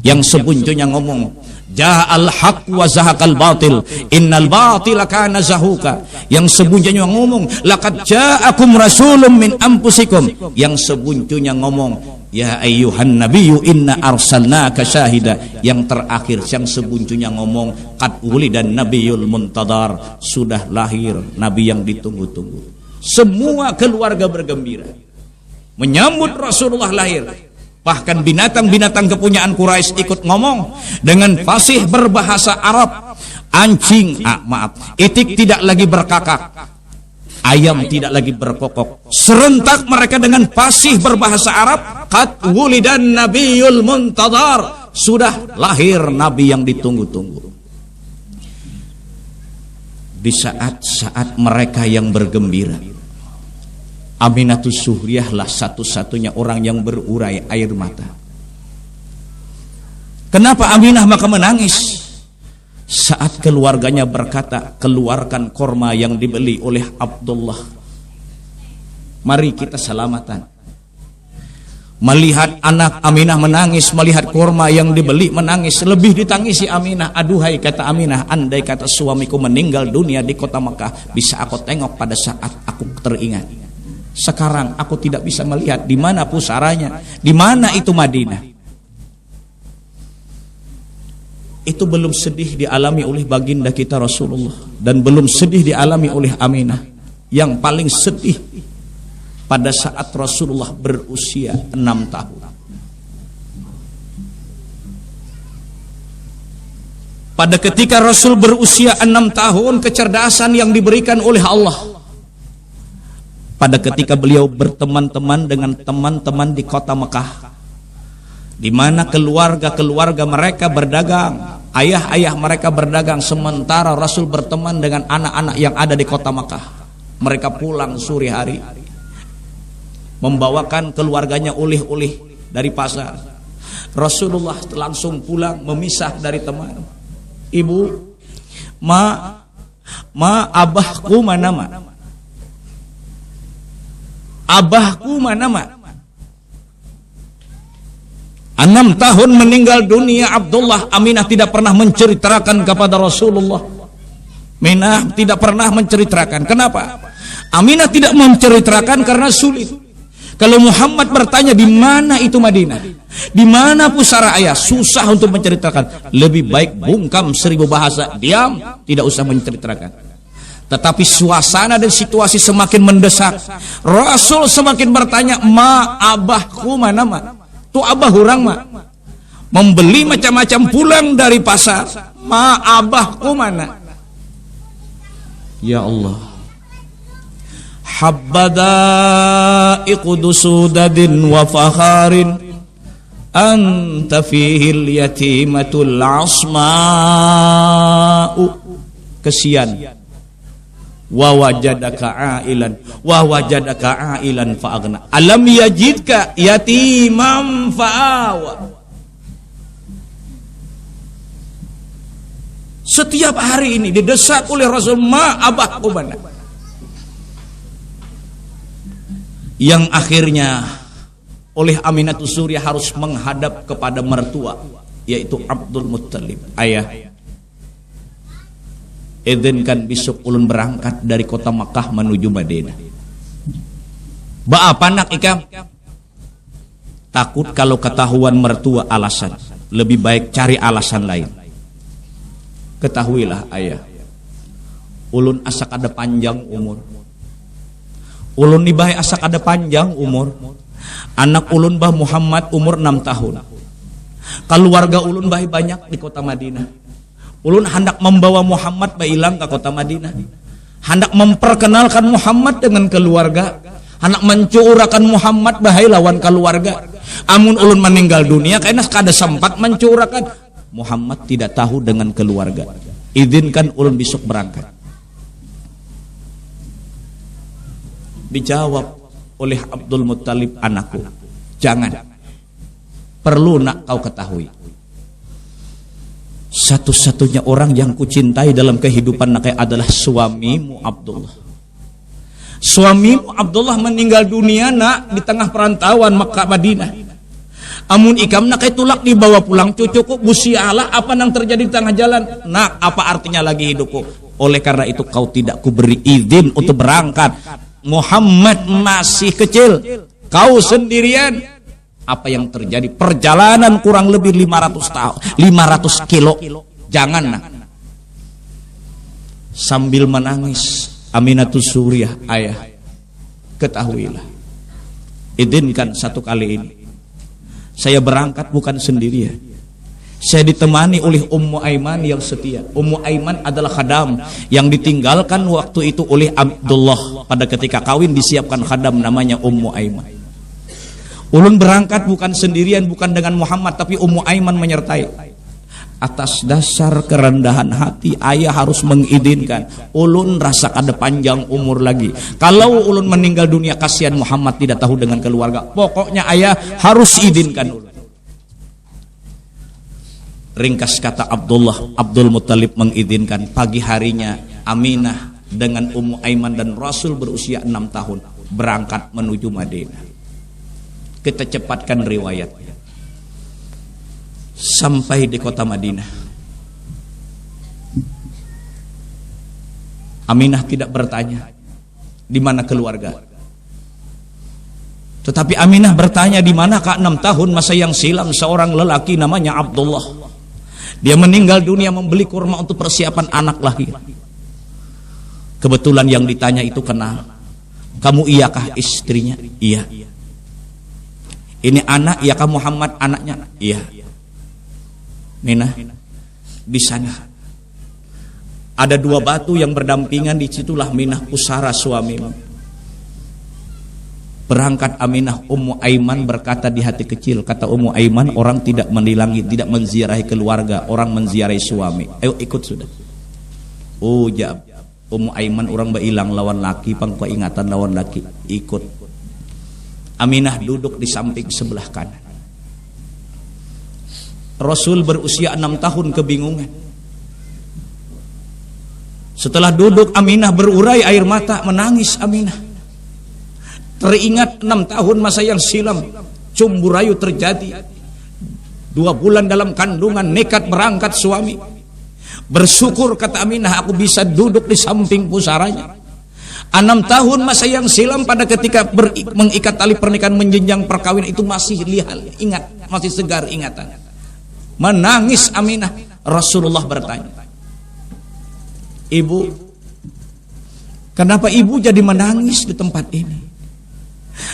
Yang sebuncunya ngomong, ja'al haq wa zahaqal batil innal batila kana zahuka. Yang sebuncunya ngomong, laqad ja'akum rasulun min anfusikum. Yang sebuncunya ngomong, ya ayyuhan nabiyyu inna arsalnaka syahida. Yang terakhir yang sebuncunya ngomong, qad wulidan nabiyul muntadar. Sudah lahir nabi yang ditunggu-tunggu. Semua keluarga bergembira menyambut Rasulullah lahir. Bahkan binatang-binatang kepunyaan Quraisy ikut ngomong dengan fasih berbahasa Arab. Anjing, itik tidak lagi berkakak. ayam tidak lagi berkokok. Serentak mereka dengan fasih berbahasa Arab, qad wulidan nabiyul muntadhar, sudah lahir nabi yang ditunggu-tunggu. Di saat-saat mereka yang bergembira, Aminatus Suhriyah lah satu-satunya orang yang berurai air mata. Kenapa Aminah maka menangis? Saat keluarganya berkata, keluarkan korma yang dibeli oleh Abdullah, mari kita selamatan. Melihat anak Aminah menangis, melihat korma yang dibeli menangis, lebih ditangisi Aminah. Aduhai, kata Aminah, andai kata suamiku meninggal dunia di kota Mekah, bisa aku tengok pada saat aku teringat. Sekarang aku tidak bisa melihat di mana pusaranya, di mana itu Madinah. Itu belum sedih dialami oleh baginda kita Rasulullah, dan belum sedih dialami oleh Aminah. Yang paling sedih pada saat Rasulullah berusia 6 tahun. Pada ketika Rasul berusia 6 tahun, kecerdasan yang diberikan oleh Allah. Pada ketika beliau berteman-teman dengan teman-teman di kota Mekah, di mana keluarga-keluarga mereka berdagang, ayah-ayah mereka berdagang, sementara Rasul berteman dengan anak-anak yang ada di kota Mekah. Mereka pulang sore hari, membawakan keluarganya oleh-oleh dari pasar. Rasulullah langsung pulang, memisah dari teman. Ibu, abahku mana ma? Abahku mana ma? 6 tahun meninggal dunia Abdullah. Aminah tidak pernah menceritakan kepada Rasulullah. Aminah tidak pernah menceritakan. Kenapa? Aminah tidak menceritakan karena sulit. Kalau Muhammad bertanya di mana itu Madinah, di mana pusara ayah, susah untuk menceritakan. Lebih baik bungkam 1000 bahasa, diam, tidak usah menceritakan. Tetapi suasana dan situasi semakin mendesak. Rasul semakin bertanya, ma abahku mana ma? Tu abah hurang ma, membeli macam-macam pulang dari pasar. Ma abahku mana? Ya Allah, habbada iqdusudadin wa fakharin, anta fihil yatimatul asma'u. Kesian. Wa wajadaka ailan fa'aghna, alam yajidka yatimam fa'awa. Setiap hari ini didesak oleh Rasul, ma abahku mana? Yang akhirnya oleh Aminatus Suhriyah harus menghadap kepada mertua, yaitu Abdul Muttalib. Ayah, izinkan besok ulun berangkat dari kota Makkah menuju Madinah. Apa nak ikam? Takut kalau ketahuan mertua alasan, lebih baik cari alasan lain. Ketahuilah ayah, ulun asak ada panjang umur. Ulun nibah asak ada panjang umur. Anak ulun bah Muhammad umur 6 tahun. Keluarga ulun bah banyak di kota Madinah. Ulun hendak membawa Muhammad bailang ke kota Madinah, hendak memperkenalkan Muhammad dengan keluarga, hendak mencurahkan Muhammad bahai lawan keluarga. Amun ulun meninggal dunia, karena kada sempat mencurahkan. Muhammad tidak tahu dengan keluarga. Izinkan ulun besok berangkat. Dijawab oleh Abdul Muttalib, anakku, jangan. Perlu nak kau ketahui, satu-satunya orang yang kucintai dalam kehidupan nak adalah suamimu Abdullah. Suamimu Abdullah meninggal dunia nak di tengah perantauan Makkah Madinah. Amun ikam nak tulak dibawa pulang cucuku, busialah apa yang terjadi di tengah jalan. Nak, apa artinya lagi hidupku? Oleh karena itu kau tidak kuberi izin untuk berangkat. Muhammad masih kecil, kau sendirian. Apa yang terjadi? Perjalanan kurang lebih 500 tahun, 500 kilo. Jangan nak. Sambil menangis Aminatus Suhriyah, ayah, ketahuilah, izinkan satu kali ini saya berangkat bukan sendirian. Saya ditemani oleh Ummu Aiman yang setia. Ummu Aiman adalah khadam yang ditinggalkan waktu itu oleh Abdullah. Pada ketika kawin disiapkan khadam namanya Ummu Aiman. Ulun berangkat bukan sendirian, bukan dengan Muhammad, tapi Ummu Aiman menyertai. Atas dasar kerendahan hati, ayah harus mengizinkan. Ulun rasa ada panjang umur lagi. Kalau ulun meninggal dunia, kasihan Muhammad tidak tahu dengan keluarga. Pokoknya ayah harus izinkan ulun. Ringkas kata Abdul Muttalib mengizinkan. Pagi harinya Aminah dengan Ummu Aiman dan Rasul berusia 6 tahun berangkat menuju Madinah. Kita cepatkan riwayatnya. Sampai di kota Madinah, Aminah tidak bertanya di mana keluarga. Tetapi Aminah bertanya di manakah 6 tahun masa yang silam seorang lelaki namanya Abdullah. Dia meninggal dunia membeli kurma untuk persiapan anak lahir. Kebetulan yang ditanya itu kenal. Kamu iyakah istrinya? Iya. Ini anak, iyakah Muhammad anaknya? Iya. Minah, di sana ada 2 batu yang berdampingan, disitulah Minah pusara suamimu. Berangkat Aminah, Ummu Aiman berkata di hati kecil, kata Ummu Aiman, orang tidak menilangi, tidak menziarahi keluarga, orang menziarahi suami. Ayo ikut sudah. Oh jab, Ummu Aiman orang bailang lawan laki, pangko ingatan lawan laki, ikut. Aminah duduk di samping sebelah kanan. Rasul berusia 6 tahun kebingungan. Setelah duduk Aminah berurai air mata, menangis Aminah. Teringat 6 tahun masa yang silam cumburayu terjadi. 2 bulan dalam kandungan nekat berangkat suami. Bersyukur kata Aminah aku bisa duduk di samping pusaranya. 6 tahun masa yang silam pada ketika mengikat tali pernikahan menjenjang perkawinan itu masih lihat, ingat, masih segar ingatan. Menangis Aminah. Rasulullah bertanya, ibu, kenapa ibu jadi menangis di tempat ini?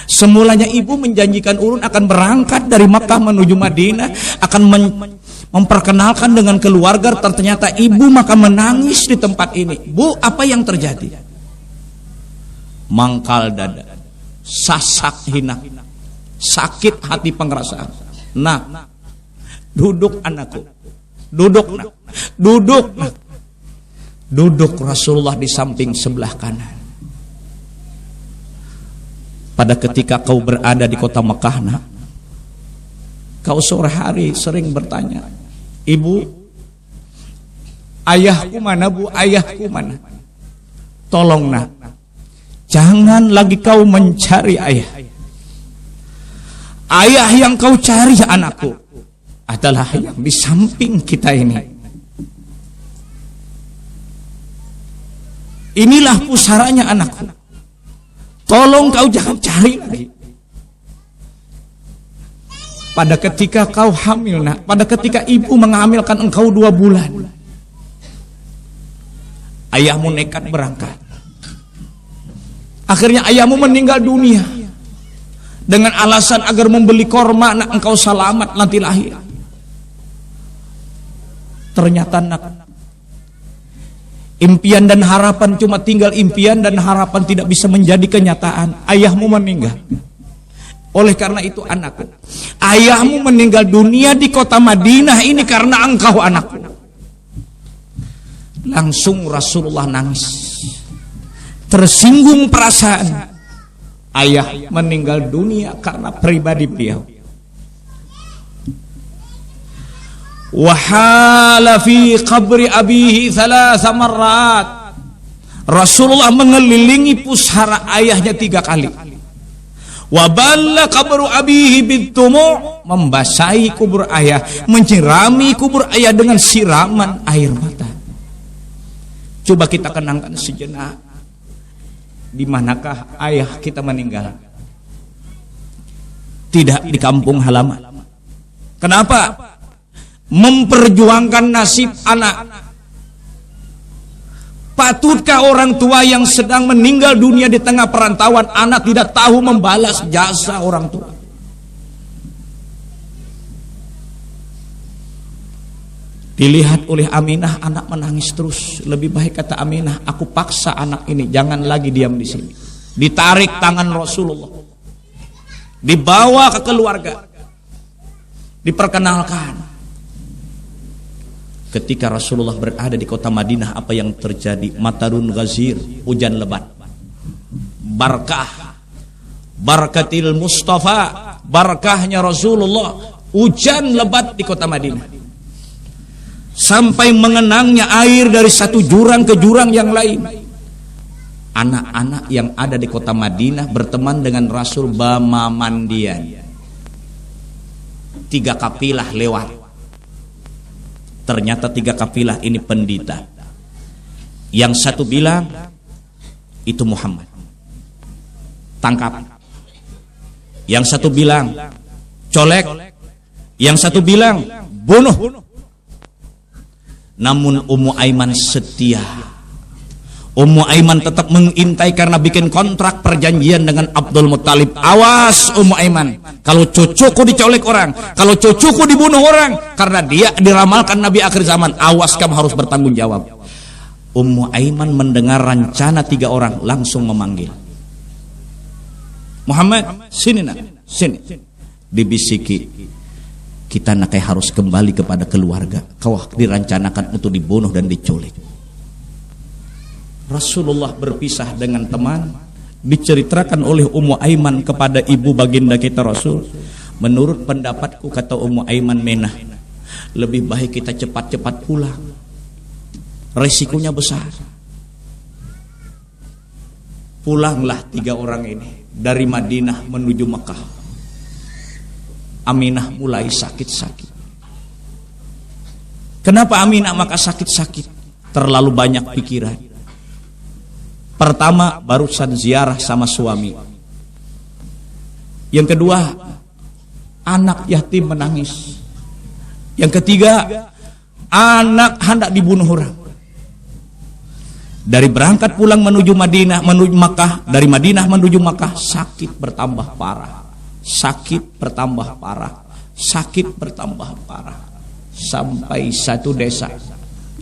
Semulanya ibu menjanjikan ulun akan berangkat dari Makkah menuju Madinah, akan memperkenalkan dengan keluarga, ternyata ibu maka menangis di tempat ini. Bu, apa yang terjadi? Mangkal dada, sasak hina, sakit hati pengerasaan. Nah, duduk anakku, duduk nak, duduk nak. Duduk Rasulullah di samping sebelah kanan. Pada ketika kau berada di kota Mekah, nak, kau sore hari sering bertanya, ibu, ayahku mana bu, ayahku mana? Tolong nak, jangan lagi kau mencari ayah. Ayah yang kau cari anakku adalah yang di samping kita ini. Inilah pusaranya anakku. Tolong kau jangan cari lagi. Pada ketika kau hamil, nak, pada ketika ibu menghamilkan engkau 2 bulan, ayahmu nekat berangkat. Akhirnya ayahmu meninggal dunia dengan alasan agar membeli korma, nak, engkau selamat nanti lahir. Ternyata nak, impian dan harapan cuma tinggal impian dan harapan tidak bisa menjadi kenyataan. Ayahmu meninggal. Oleh karena itu anakku, ayahmu meninggal dunia di kota Madinah ini karena engkau anakku. Langsung Rasulullah nangis. Tersinggung perasaan. Ayah meninggal dunia karena pribadi beliau. Wahala fi qabri abihi 3 marrat. Rasulullah mengelilingi pusara ayahnya 3 kali. Waballa qabru abihi bitumu, membasahi kubur ayah, menyirami kubur ayah dengan siraman air mata. Coba kita kenangkan sejenak, di manakah ayah kita meninggal? Tidak di kampung halaman. Kenapa? Memperjuangkan nasib anak. Patutkah orang tua yang sedang meninggal dunia di tengah perantauan, anak tidak tahu membalas jasa orang tua? Dilihat oleh Aminah, anak menangis terus. Lebih baik kata Aminah, aku paksa anak ini jangan lagi diam di sini. Ditarik tangan Rasulullah, dibawa ke keluarga, diperkenalkan. Ketika Rasulullah berada di kota Madinah, apa yang terjadi? Matarun ghazir, hujan lebat. Barakah, barakatil Mustafa, barakahnya Rasulullah, hujan lebat di kota Madinah. Sampai mengenangnya air dari satu jurang ke jurang yang lain. Anak-anak yang ada di kota Madinah berteman dengan Rasul Bamamandian. 3 kafilah lewat. Ternyata 3 kafilah ini pendeta. Yang satu bilang itu Muhammad, tangkap. Yang satu bilang colek. Yang satu bilang bunuh. Namun Ummu Aiman setia. Ummu Aiman tetap mengintai karena bikin kontrak perjanjian dengan Abdul Muttalib. Awas Ummu Aiman, kalau cucuku dicolek orang, kalau cucuku dibunuh orang, karena dia diramalkan Nabi akhir zaman, awas kamu harus bertanggung jawab. Ummu Aiman mendengar rencana 3 orang, langsung memanggil. Muhammad, sini nak, sini. Dibisiki, kita nakai harus kembali kepada keluarga. Kau dirancanakan untuk dibunuh dan diculik. Rasulullah berpisah dengan teman. Diceritakan oleh Ummu Aiman kepada ibu baginda kita Rasul. Menurut pendapatku, kata Ummu Aiman Menah, lebih baik kita cepat-cepat pulang. Resikonya besar. Pulanglah 3 orang ini dari Madinah menuju Mekah. Aminah mulai sakit-sakit. Kenapa Aminah maka sakit-sakit? Terlalu banyak pikiran. Pertama, barusan ziarah sama suami. Yang kedua, anak yatim menangis. Yang ketiga, anak hendak dibunuh orang. Dari berangkat pulang menuju Madinah, menuju Makkah, dari Madinah menuju Makkah, sakit bertambah parah. Sakit bertambah parah, sakit bertambah parah, sampai satu desa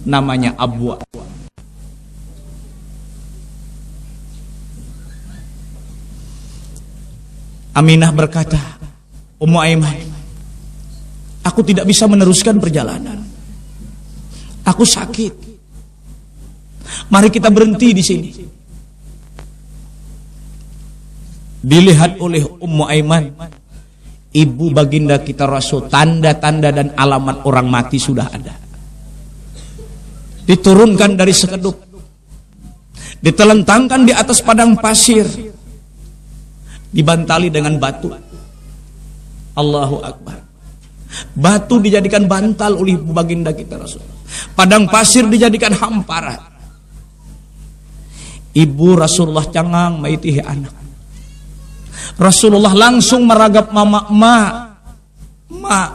namanya Abwa. Aminah berkata, Ummu Aiman, aku tidak bisa meneruskan perjalanan. Aku sakit. Mari kita berhenti di sini. Dilihat oleh Ummu Aiman, ibu baginda kita Rasul, tanda-tanda dan alamat orang mati sudah ada. Diturunkan dari sekedup, ditelentangkan di atas padang pasir, dibantali dengan batu. Allahu Akbar. Batu dijadikan bantal oleh ibu baginda kita Rasul. Padang pasir dijadikan hamparan. Ibu Rasulullah cangang maitihi anak. Rasulullah langsung meragap mama, ma,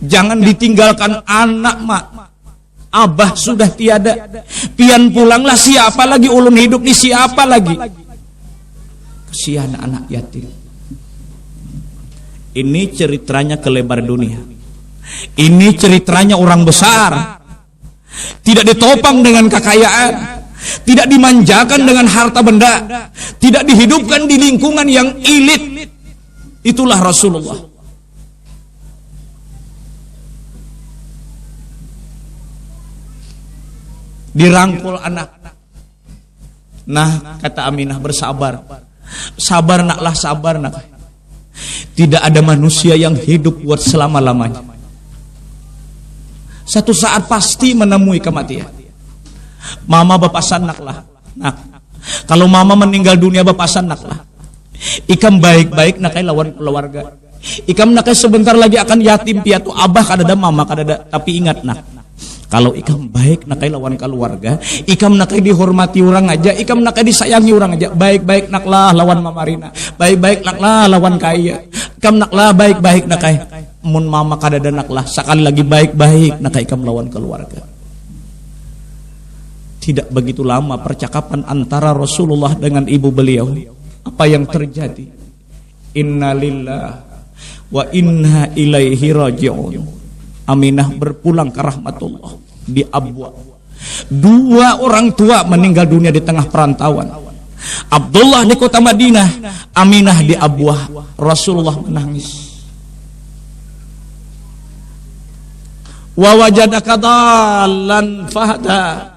jangan ditinggalkan anak, ma. Abah sudah tiada. Pian pulanglah, siapa lagi ulun hidup di siapa lagi? Kesian anak yatim. Ini ceritanya kelebar dunia. Ini ceritanya orang besar. Tidak ditopang dengan kekayaan. Tidak dimanjakan dengan harta benda, tidak dihidupkan di lingkungan yang elit. Itulah Rasulullah. Dirangkul anak. Nah, kata Aminah, bersabar. Sabar naklah, sabar nak. Tidak ada manusia yang hidup buat selama-lamanya. Satu saat pasti menemui kematian. Mama bapasan naklah. Nak, kalau mama meninggal dunia bapasan naklah. Ikam baik-baik nakai lawan keluarga. Ikam nakai sebentar lagi akan yatim piatu. Abah kadada, mama kadada. Tapi ingat nak, kalau ikam baik nakai lawan keluarga, ikam nakai dihormati orang aja, ikam nakai disayangi orang aja. Baik-baik naklah lawan mamarina. Baik-baik naklah lawan kaya. Ikam naklah baik-baik nakai. Mun mama kadada naklah. Sekali lagi baik-baik nakai ikam lawan keluarga. Tidak begitu lama percakapan antara Rasulullah dengan ibu beliau. Apa yang terjadi? Innalillah wa inna ilaihi raji'un. Aminah berpulang ke rahmatullah di Abwa. 2 orang tua meninggal dunia di tengah perantauan. Abdullah di kota Madinah, Aminah di Abwa. Rasulullah menangis. Wa wajadaka dallan fahada.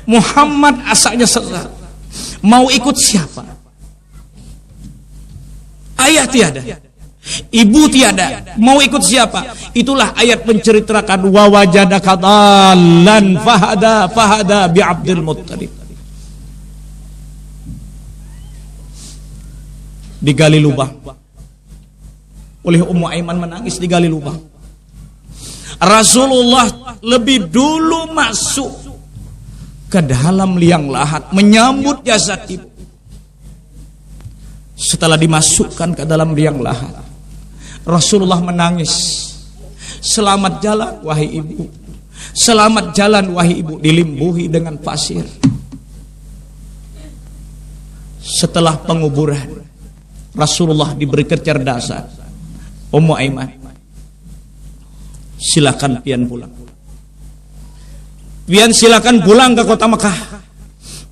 Muhammad asalnya sesat. Mau ikut siapa? Ayah tiada, ibu tiada, mau ikut siapa? Itulah ayat menceritakan wa wajadaka dallan fahada bi Abdul Muttalib. Digali lubang oleh Ummu Aiman, menangis digali lubang. Rasulullah lebih dulu masuk ke dalam liang lahat menyambut jasad ibu. Setelah dimasukkan ke dalam liang lahat, Rasulullah menangis. Selamat jalan wahai ibu, selamat jalan wahai ibu. Dilimbuhi dengan pasir. Setelah penguburan, Rasulullah diberi kecerdasan. Ummu Aiman, silakan pian pulang. Pian silakan pulang ke kota Mekah.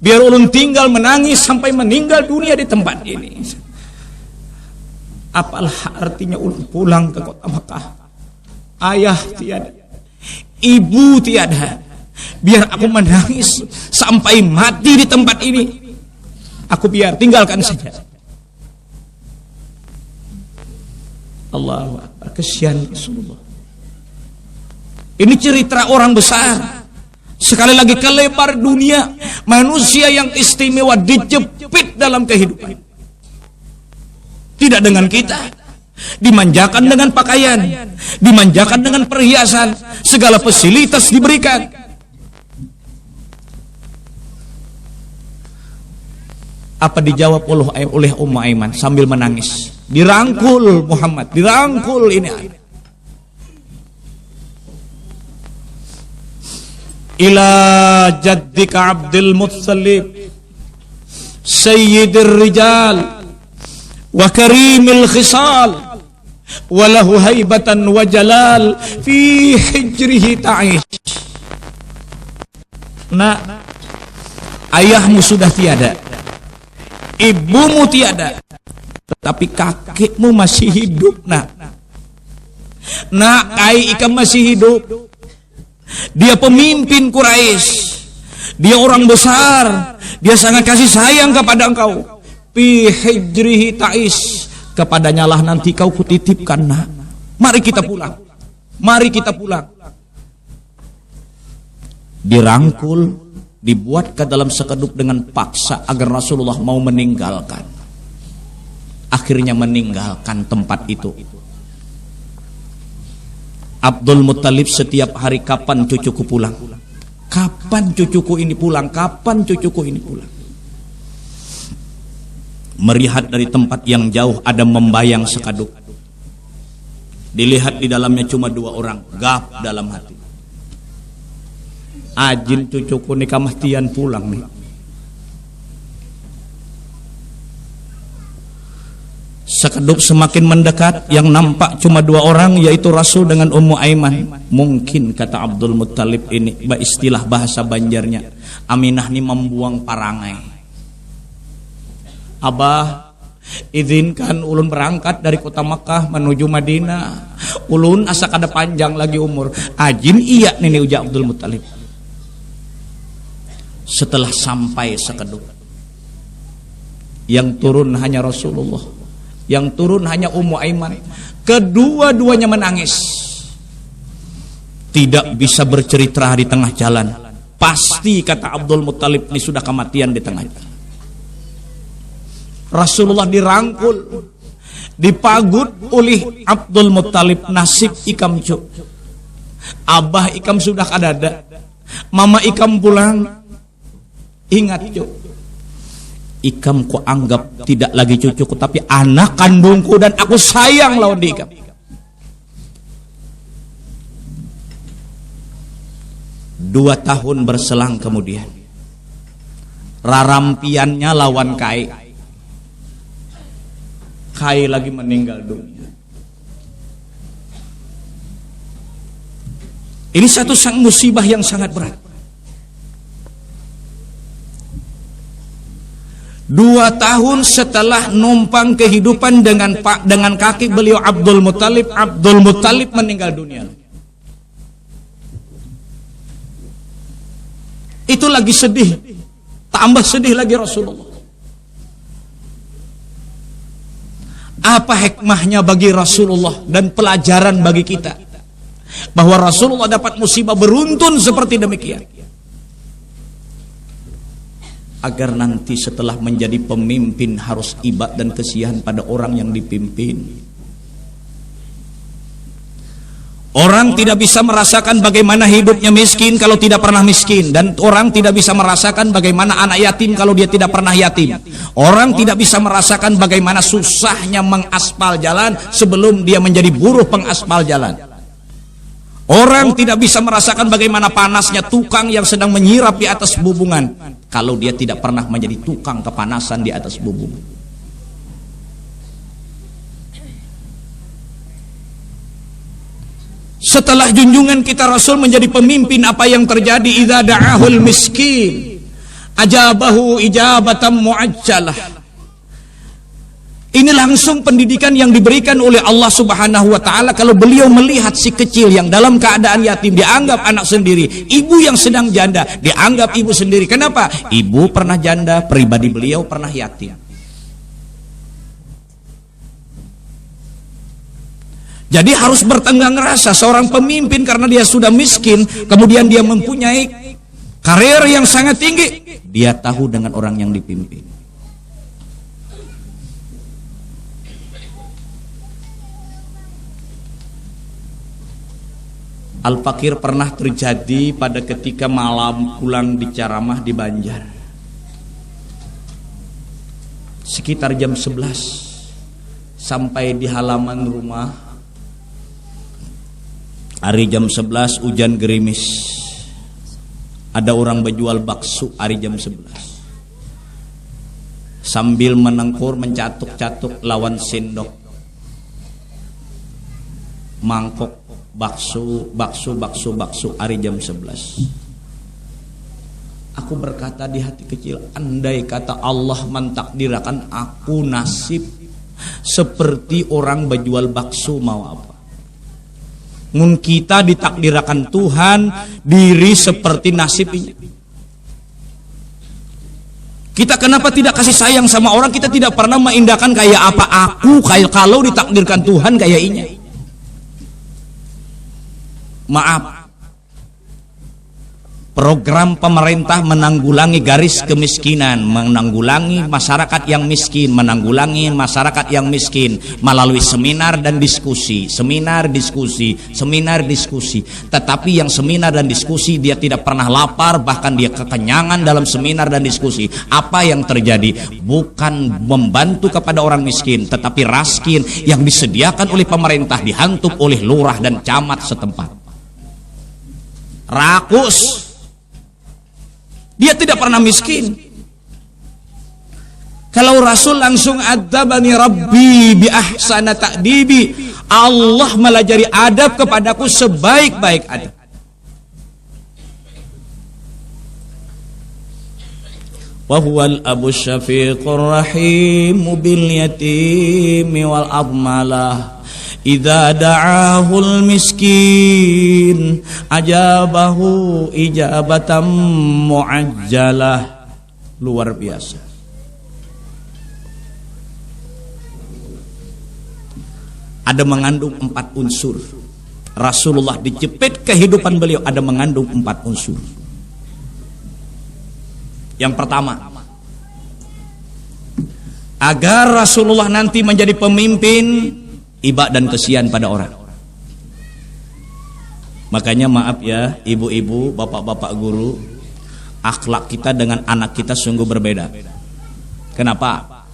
Biar ulun tinggal menangis sampai meninggal dunia di tempat ini. Apalah artinya ulun pulang ke kota Mekah? Ayah tiada, ibu tiada. Biar aku menangis sampai mati di tempat ini. Aku biar tinggalkan saja. Allahu Akbar, kesian Rasulullah. Ini cerita orang besar. Sekali lagi, kelebar dunia, manusia yang istimewa dijepit dalam kehidupan. Tidak dengan kita, dimanjakan dengan pakaian, dimanjakan dengan perhiasan, segala fasilitas diberikan. Apa dijawab oleh Ummu Aiman sambil menangis? Dirangkul Muhammad, dirangkul ini. Ila jaddika Abdul Muttalib sayyidir rijal wa karimil khisal wa lahu haibatan wa jalal fi hijrihi ta'ish. Nak, ayahmu sudah tiada, ibumu tiada, tetapi kakekmu masih hidup. Nak, Kai Ikam masih hidup. Dia pemimpin Quraisy, dia orang besar, dia sangat kasih sayang kepada engkau. Fi hijrihi ta'is, kepadanya lah nanti kau kutitipkan. Nak, mari kita pulang, mari kita pulang. Dirangkul, dibuat ke dalam sekeduk dengan paksa agar Rasulullah mau meninggalkan. Akhirnya meninggalkan tempat itu. Abdul Muttalib setiap hari, kapan cucuku pulang? Kapan cucuku ini pulang? Kapan cucuku ini pulang? Melihat dari tempat yang jauh ada membayang sekaduk. Dilihat di dalamnya cuma 2 orang, gap dalam hati. Ajin cucuku nih kamahtian pulang nih. Sekeduk semakin mendekat, yang nampak cuma 2 orang, yaitu Rasul dengan Ummu Aiman. Mungkin, kata Abdul Muttalib ini, istilah bahasa Banjarnya, Aminah ini membuang parangai. Abah, izinkan ulun berangkat dari kota Makkah menuju Madinah. Ulun asa kada panjang lagi umur. Ajin iya nih ujar Abdul Muttalib. Setelah sampai sekeduk, yang turun hanya Rasulullah, yang turun hanya Ummu Aiman. Kedua-duanya menangis. Tidak bisa bercerita di tengah jalan. Pasti, kata Abdul Muttalib, ini sudah kematian di tengah jalan. Rasulullah dirangkul, dipagut oleh Abdul Muttalib. Nasib Ikam cuk, Abah Ikam sudah kadada, Mama Ikam pulang. Ingat cuk, Ikam ku anggap tidak lagi cucuku, tapi anak kandungku, dan aku sayang lawan di Ikam. Dua tahun berselang kemudian, rarampiannya lawan Kai lagi meninggal dunia. Ini satu musibah yang sangat berat. 2 tahun setelah numpang kehidupan dengan kaki beliau Abdul Muttalib meninggal dunia. Itu lagi sedih, tambah sedih lagi Rasulullah. Apa hikmahnya bagi Rasulullah dan pelajaran bagi kita bahwa Rasulullah dapat musibah beruntun seperti demikian, agar nanti setelah menjadi pemimpin harus iba dan kesiahan pada orang yang dipimpin. Orang tidak bisa merasakan bagaimana hidupnya miskin kalau tidak pernah miskin, dan orang tidak bisa merasakan bagaimana anak yatim kalau dia tidak pernah yatim. Orang tidak bisa merasakan bagaimana susahnya mengaspal jalan sebelum dia menjadi buruh pengaspal jalan. Orang tidak bisa merasakan bagaimana panasnya tukang yang sedang menyirap di atas bubungan kalau dia tidak pernah menjadi tukang kepanasan di atas bubungan. Setelah junjungan kita Rasul menjadi pemimpin, apa yang terjadi? Idza da'ahul miskin ajabahu ijabatan muajjalah. Ini langsung pendidikan yang diberikan oleh Allah Subhanahu wa taala. Kalau beliau melihat si kecil yang dalam keadaan yatim dianggap anak sendiri, ibu yang sedang janda dianggap ibu sendiri. Kenapa? Ibu pernah janda, pribadi beliau pernah yatim. Jadi harus bertenggang rasa seorang pemimpin karena dia sudah miskin, kemudian dia mempunyai karir yang sangat tinggi. Dia tahu dengan orang yang dipimpin. Al-Fakir pernah terjadi pada ketika malam pulang di Caramah di Banjar. Sekitar jam 11 sampai di halaman rumah. Hari jam 11 hujan gerimis. Ada orang berjual bakso hari jam 11. Sambil menengkur mencatuk-catuk lawan sendok. Mangkok bakso hari jam 11. Aku berkata di hati kecil, andai kata Allah mentakdirkan aku nasib seperti orang berjual bakso, mau apa? Mun kita ditakdirkan Tuhan diri seperti nasib ini. Kita kenapa tidak kasih sayang sama orang? Kita tidak pernah mengindahkan kayak apa aku, kayak kalau ditakdirkan Tuhan kayak ini. Maaf, program pemerintah menanggulangi garis kemiskinan, menanggulangi masyarakat yang miskin, menanggulangi masyarakat yang miskin melalui seminar dan diskusi. Tetapi yang seminar dan diskusi dia tidak pernah lapar, bahkan dia kekenyangan dalam seminar dan diskusi. Apa yang terjadi? Bukan membantu kepada orang miskin, tetapi raskin yang disediakan oleh pemerintah dihantup oleh lurah dan camat setempat. Rakus. Dia tidak pernah miskin. Kalau Rasul langsung adabani Rabbi bi ahsana ta'dibi, Allah melajari adab kepadaku sebaik-baik adab. Wa huwal abu syafiqur rahim bil yatimi wal admalah. Idza da'ahul miskin ajabahu ijabatan muajjalah. Luar biasa. Ada mengandung 4 unsur. Rasulullah dijepit kehidupan beliau ada mengandung 4 unsur. Yang pertama, agar Rasulullah nanti menjadi pemimpin, iba dan kesian pada orang. Makanya maaf ya ibu-ibu, bapak-bapak guru, akhlak kita dengan anak kita sungguh berbeda. Kenapa?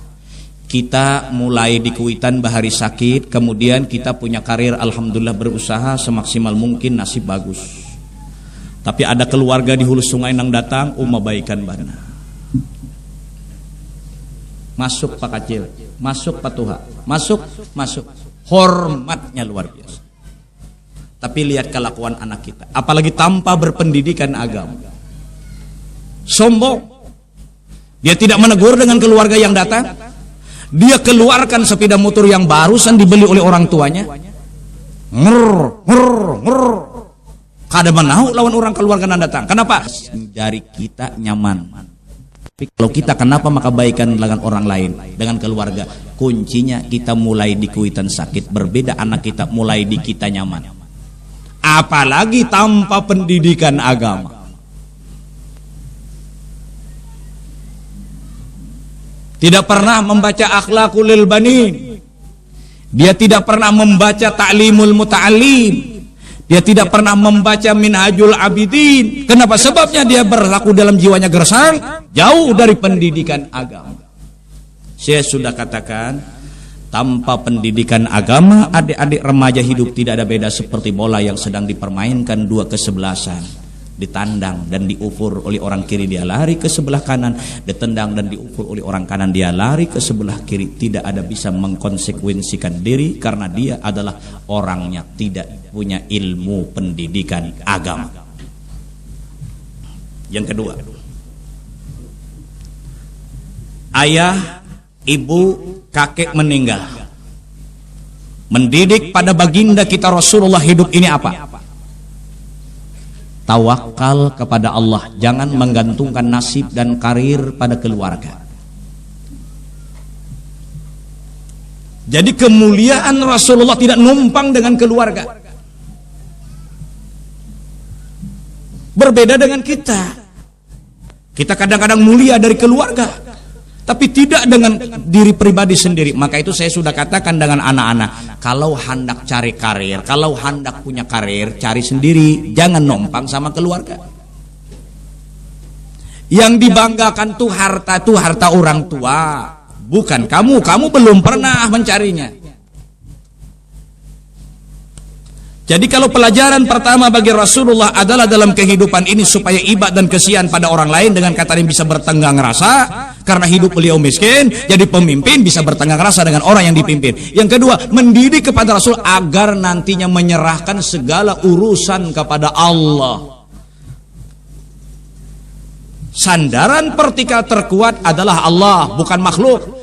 Kita mulai di Kuitan bahari sakit, kemudian kita punya karir, alhamdulillah berusaha semaksimal mungkin, nasib bagus. Tapi ada keluarga di hulu sungai nang datang, baikan bana. Masuk Pak Kacil, masuk Pak Tuha, masuk. Hormatnya luar biasa. Tapi lihat kelakuan anak kita, apalagi tanpa berpendidikan agama. Sombong. Dia tidak menegur dengan keluarga yang datang. Dia keluarkan sepeda motor yang barusan dibeli oleh orang tuanya. Kada menau lawan orang keluarga yang datang. Kenapa? Dari kita nyaman. Tapi kalau kita kenapa maka baikan dengan orang lain, dengan keluarga? Kuncinya kita mulai di kuitan sakit. Berbeda anak kita mulai di kita nyaman. Apalagi tanpa pendidikan agama. Tidak pernah membaca akhlaqul lil banin. Dia tidak pernah membaca ta'limul muta'allim. Dia tidak pernah membaca minhajul abidin. Kenapa? Sebabnya dia berlaku dalam jiwanya gersang, jauh dari pendidikan agama. Saya sudah katakan, tanpa pendidikan agama, adik-adik remaja hidup tidak ada beda seperti bola yang sedang dipermainkan dua kesebelasan. Ditandang dan diukur oleh orang kiri, dia lari ke sebelah kanan. Ditendang dan diukur oleh orang kanan, dia lari ke sebelah kiri. Tidak ada bisa mengkonsekuensikan diri karena dia adalah orangnya tidak punya ilmu pendidikan agama. Yang kedua, ayah, ibu, kakek meninggal. Mendidik pada baginda kita Rasulullah hidup ini apa? Tawakal kepada Allah, jangan menggantungkan nasib dan karir pada keluarga. Jadi kemuliaan Rasulullah tidak numpang dengan keluarga. Berbeda dengan kita. Kita kadang-kadang mulia dari keluarga, tapi tidak dengan diri pribadi sendiri. Maka itu saya sudah katakan dengan anak-anak, kalau hendak cari karir, kalau hendak punya karir, cari sendiri, jangan numpang sama keluarga. Yang dibanggakan tuh harta orang tua, bukan kamu belum pernah mencarinya. Jadi kalau pelajaran pertama bagi Rasulullah adalah dalam kehidupan ini supaya iba dan kesian pada orang lain, dengan kata yang bisa bertenggang rasa. Karena hidup beliau miskin, jadi pemimpin bisa bertenggang rasa dengan orang yang dipimpin. Yang kedua, mendidik kepada Rasul agar nantinya menyerahkan segala urusan kepada Allah. Sandaran vertikal terkuat adalah Allah, bukan makhluk.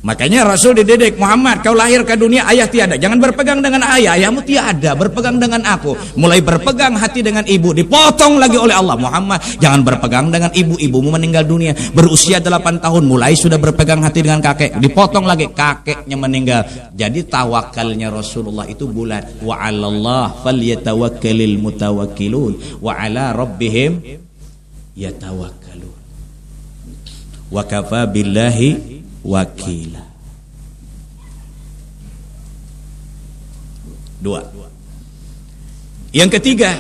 Makanya Rasul dididik, Muhammad, kau lahir ke dunia, ayah tiada. Jangan berpegang dengan ayah, ayahmu tiada. Berpegang dengan aku. Mulai berpegang hati dengan ibu, dipotong lagi oleh Allah. Muhammad, jangan berpegang dengan ibu, ibumu meninggal dunia. Berusia 8 tahun, mulai sudah berpegang hati dengan kakek. Dipotong lagi, kakeknya meninggal. Jadi tawakalnya Rasulullah itu bulat. Wa 'alallah falyatawakkalul mutawakkilun wa 'ala rabbihim yatawakkalun. Wa kafa billahi wakila. Dua. Yang ketiga,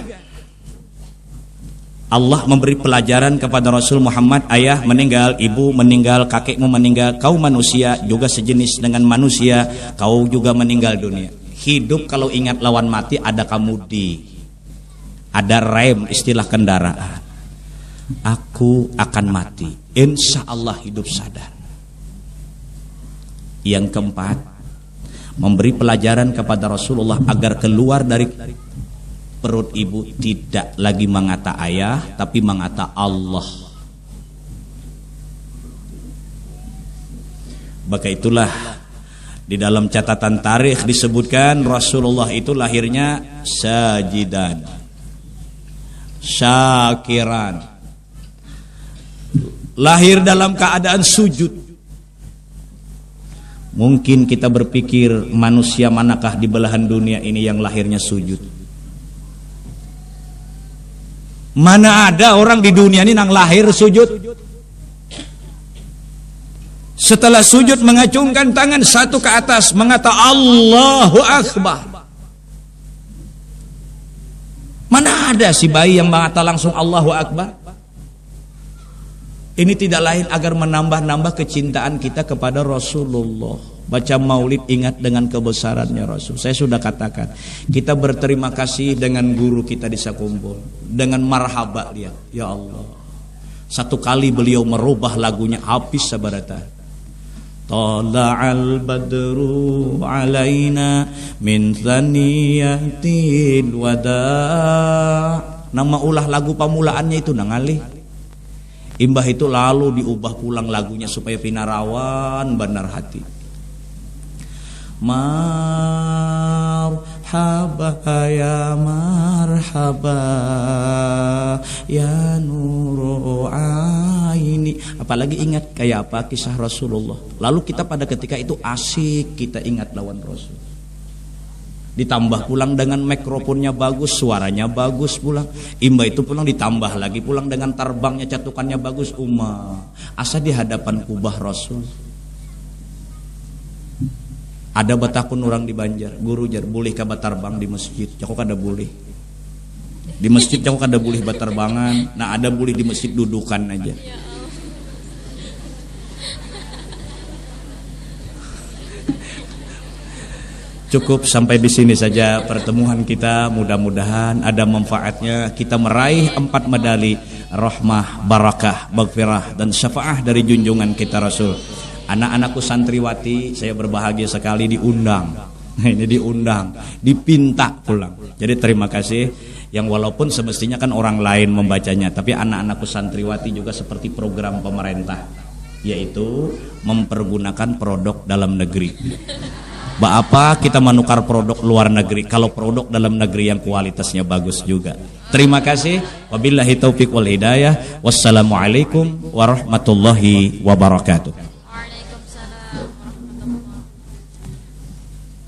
Allah memberi pelajaran kepada Rasul Muhammad, ayah meninggal, ibu meninggal, kakekmu meninggal, kau manusia juga sejenis dengan manusia, kau juga meninggal dunia. Hidup kalau ingat lawan mati ada kamudi, ada rem, istilah kendaraan. Aku akan mati, insya Allah hidup sadar. Yang keempat, memberi pelajaran kepada Rasulullah agar keluar dari perut ibu tidak lagi mengata ayah, tapi mengata Allah. Maka itulah di dalam catatan tarikh disebutkan Rasulullah itu lahirnya sajidan, syakiran, lahir dalam keadaan sujud. Mungkin kita berpikir manusia manakah di belahan dunia ini yang lahirnya sujud? Mana ada orang di dunia ini yang lahir sujud? Setelah sujud mengacungkan tangan satu ke atas, mengata Allahu Akbar. Mana ada si bayi yang mengata langsung Allahu Akbar? Ini tidak lain agar menambah-nambah kecintaan kita kepada Rasulullah. Baca maulid ingat dengan kebesarannya Rasul. Saya sudah katakan, kita berterima kasih dengan guru kita di Sakumpul, dengan marhaba dia. Ya Allah, satu kali beliau merubah lagunya habis sabarata. Tala'al badru alaina min thaniyatil wada'. Nama ulah lagu pamulaannya itu nangalih. Imbah itu lalu diubah pulang lagunya supaya pinarawan benar hati. Marhaba ya marhaba ya nuru aini. Apalagi ingat kayak apa kisah Rasulullah. Lalu kita pada ketika itu asik kita ingat lawan Rasul. Ditambah pulang dengan mikrofonnya bagus, suaranya bagus pulang. Imba itu pulang ditambah lagi pulang dengan terbangnya, catukannya bagus. Asa di hadapan kubah Rasul. Ada batakun orang di Banjar, guru jar boleh ka batarbang di masjid. Cakok kada boleh. Di masjid cakok kada boleh batarbangan. Nah ada boleh di masjid dudukan aja. Cukup sampai di sini saja pertemuan kita. Mudah-mudahan ada manfaatnya. Kita meraih 4 medali rahmah, barakah, maghfirah dan syafaah dari junjungan kita Rasul. Anak-anakku santriwati, saya berbahagia sekali diundang. Ini diundang, dipinta pulang. Jadi terima kasih. Yang walaupun semestinya kan orang lain membacanya, tapi anak-anakku santriwati juga seperti program pemerintah, yaitu mempergunakan produk dalam negeri. Apa kita menukar produk luar negeri kalau produk dalam negeri yang kualitasnya bagus juga. Terima kasih. Wabillahi taufiq wal hidayah. Wassalamualaikum warahmatullahi wabarakatuh.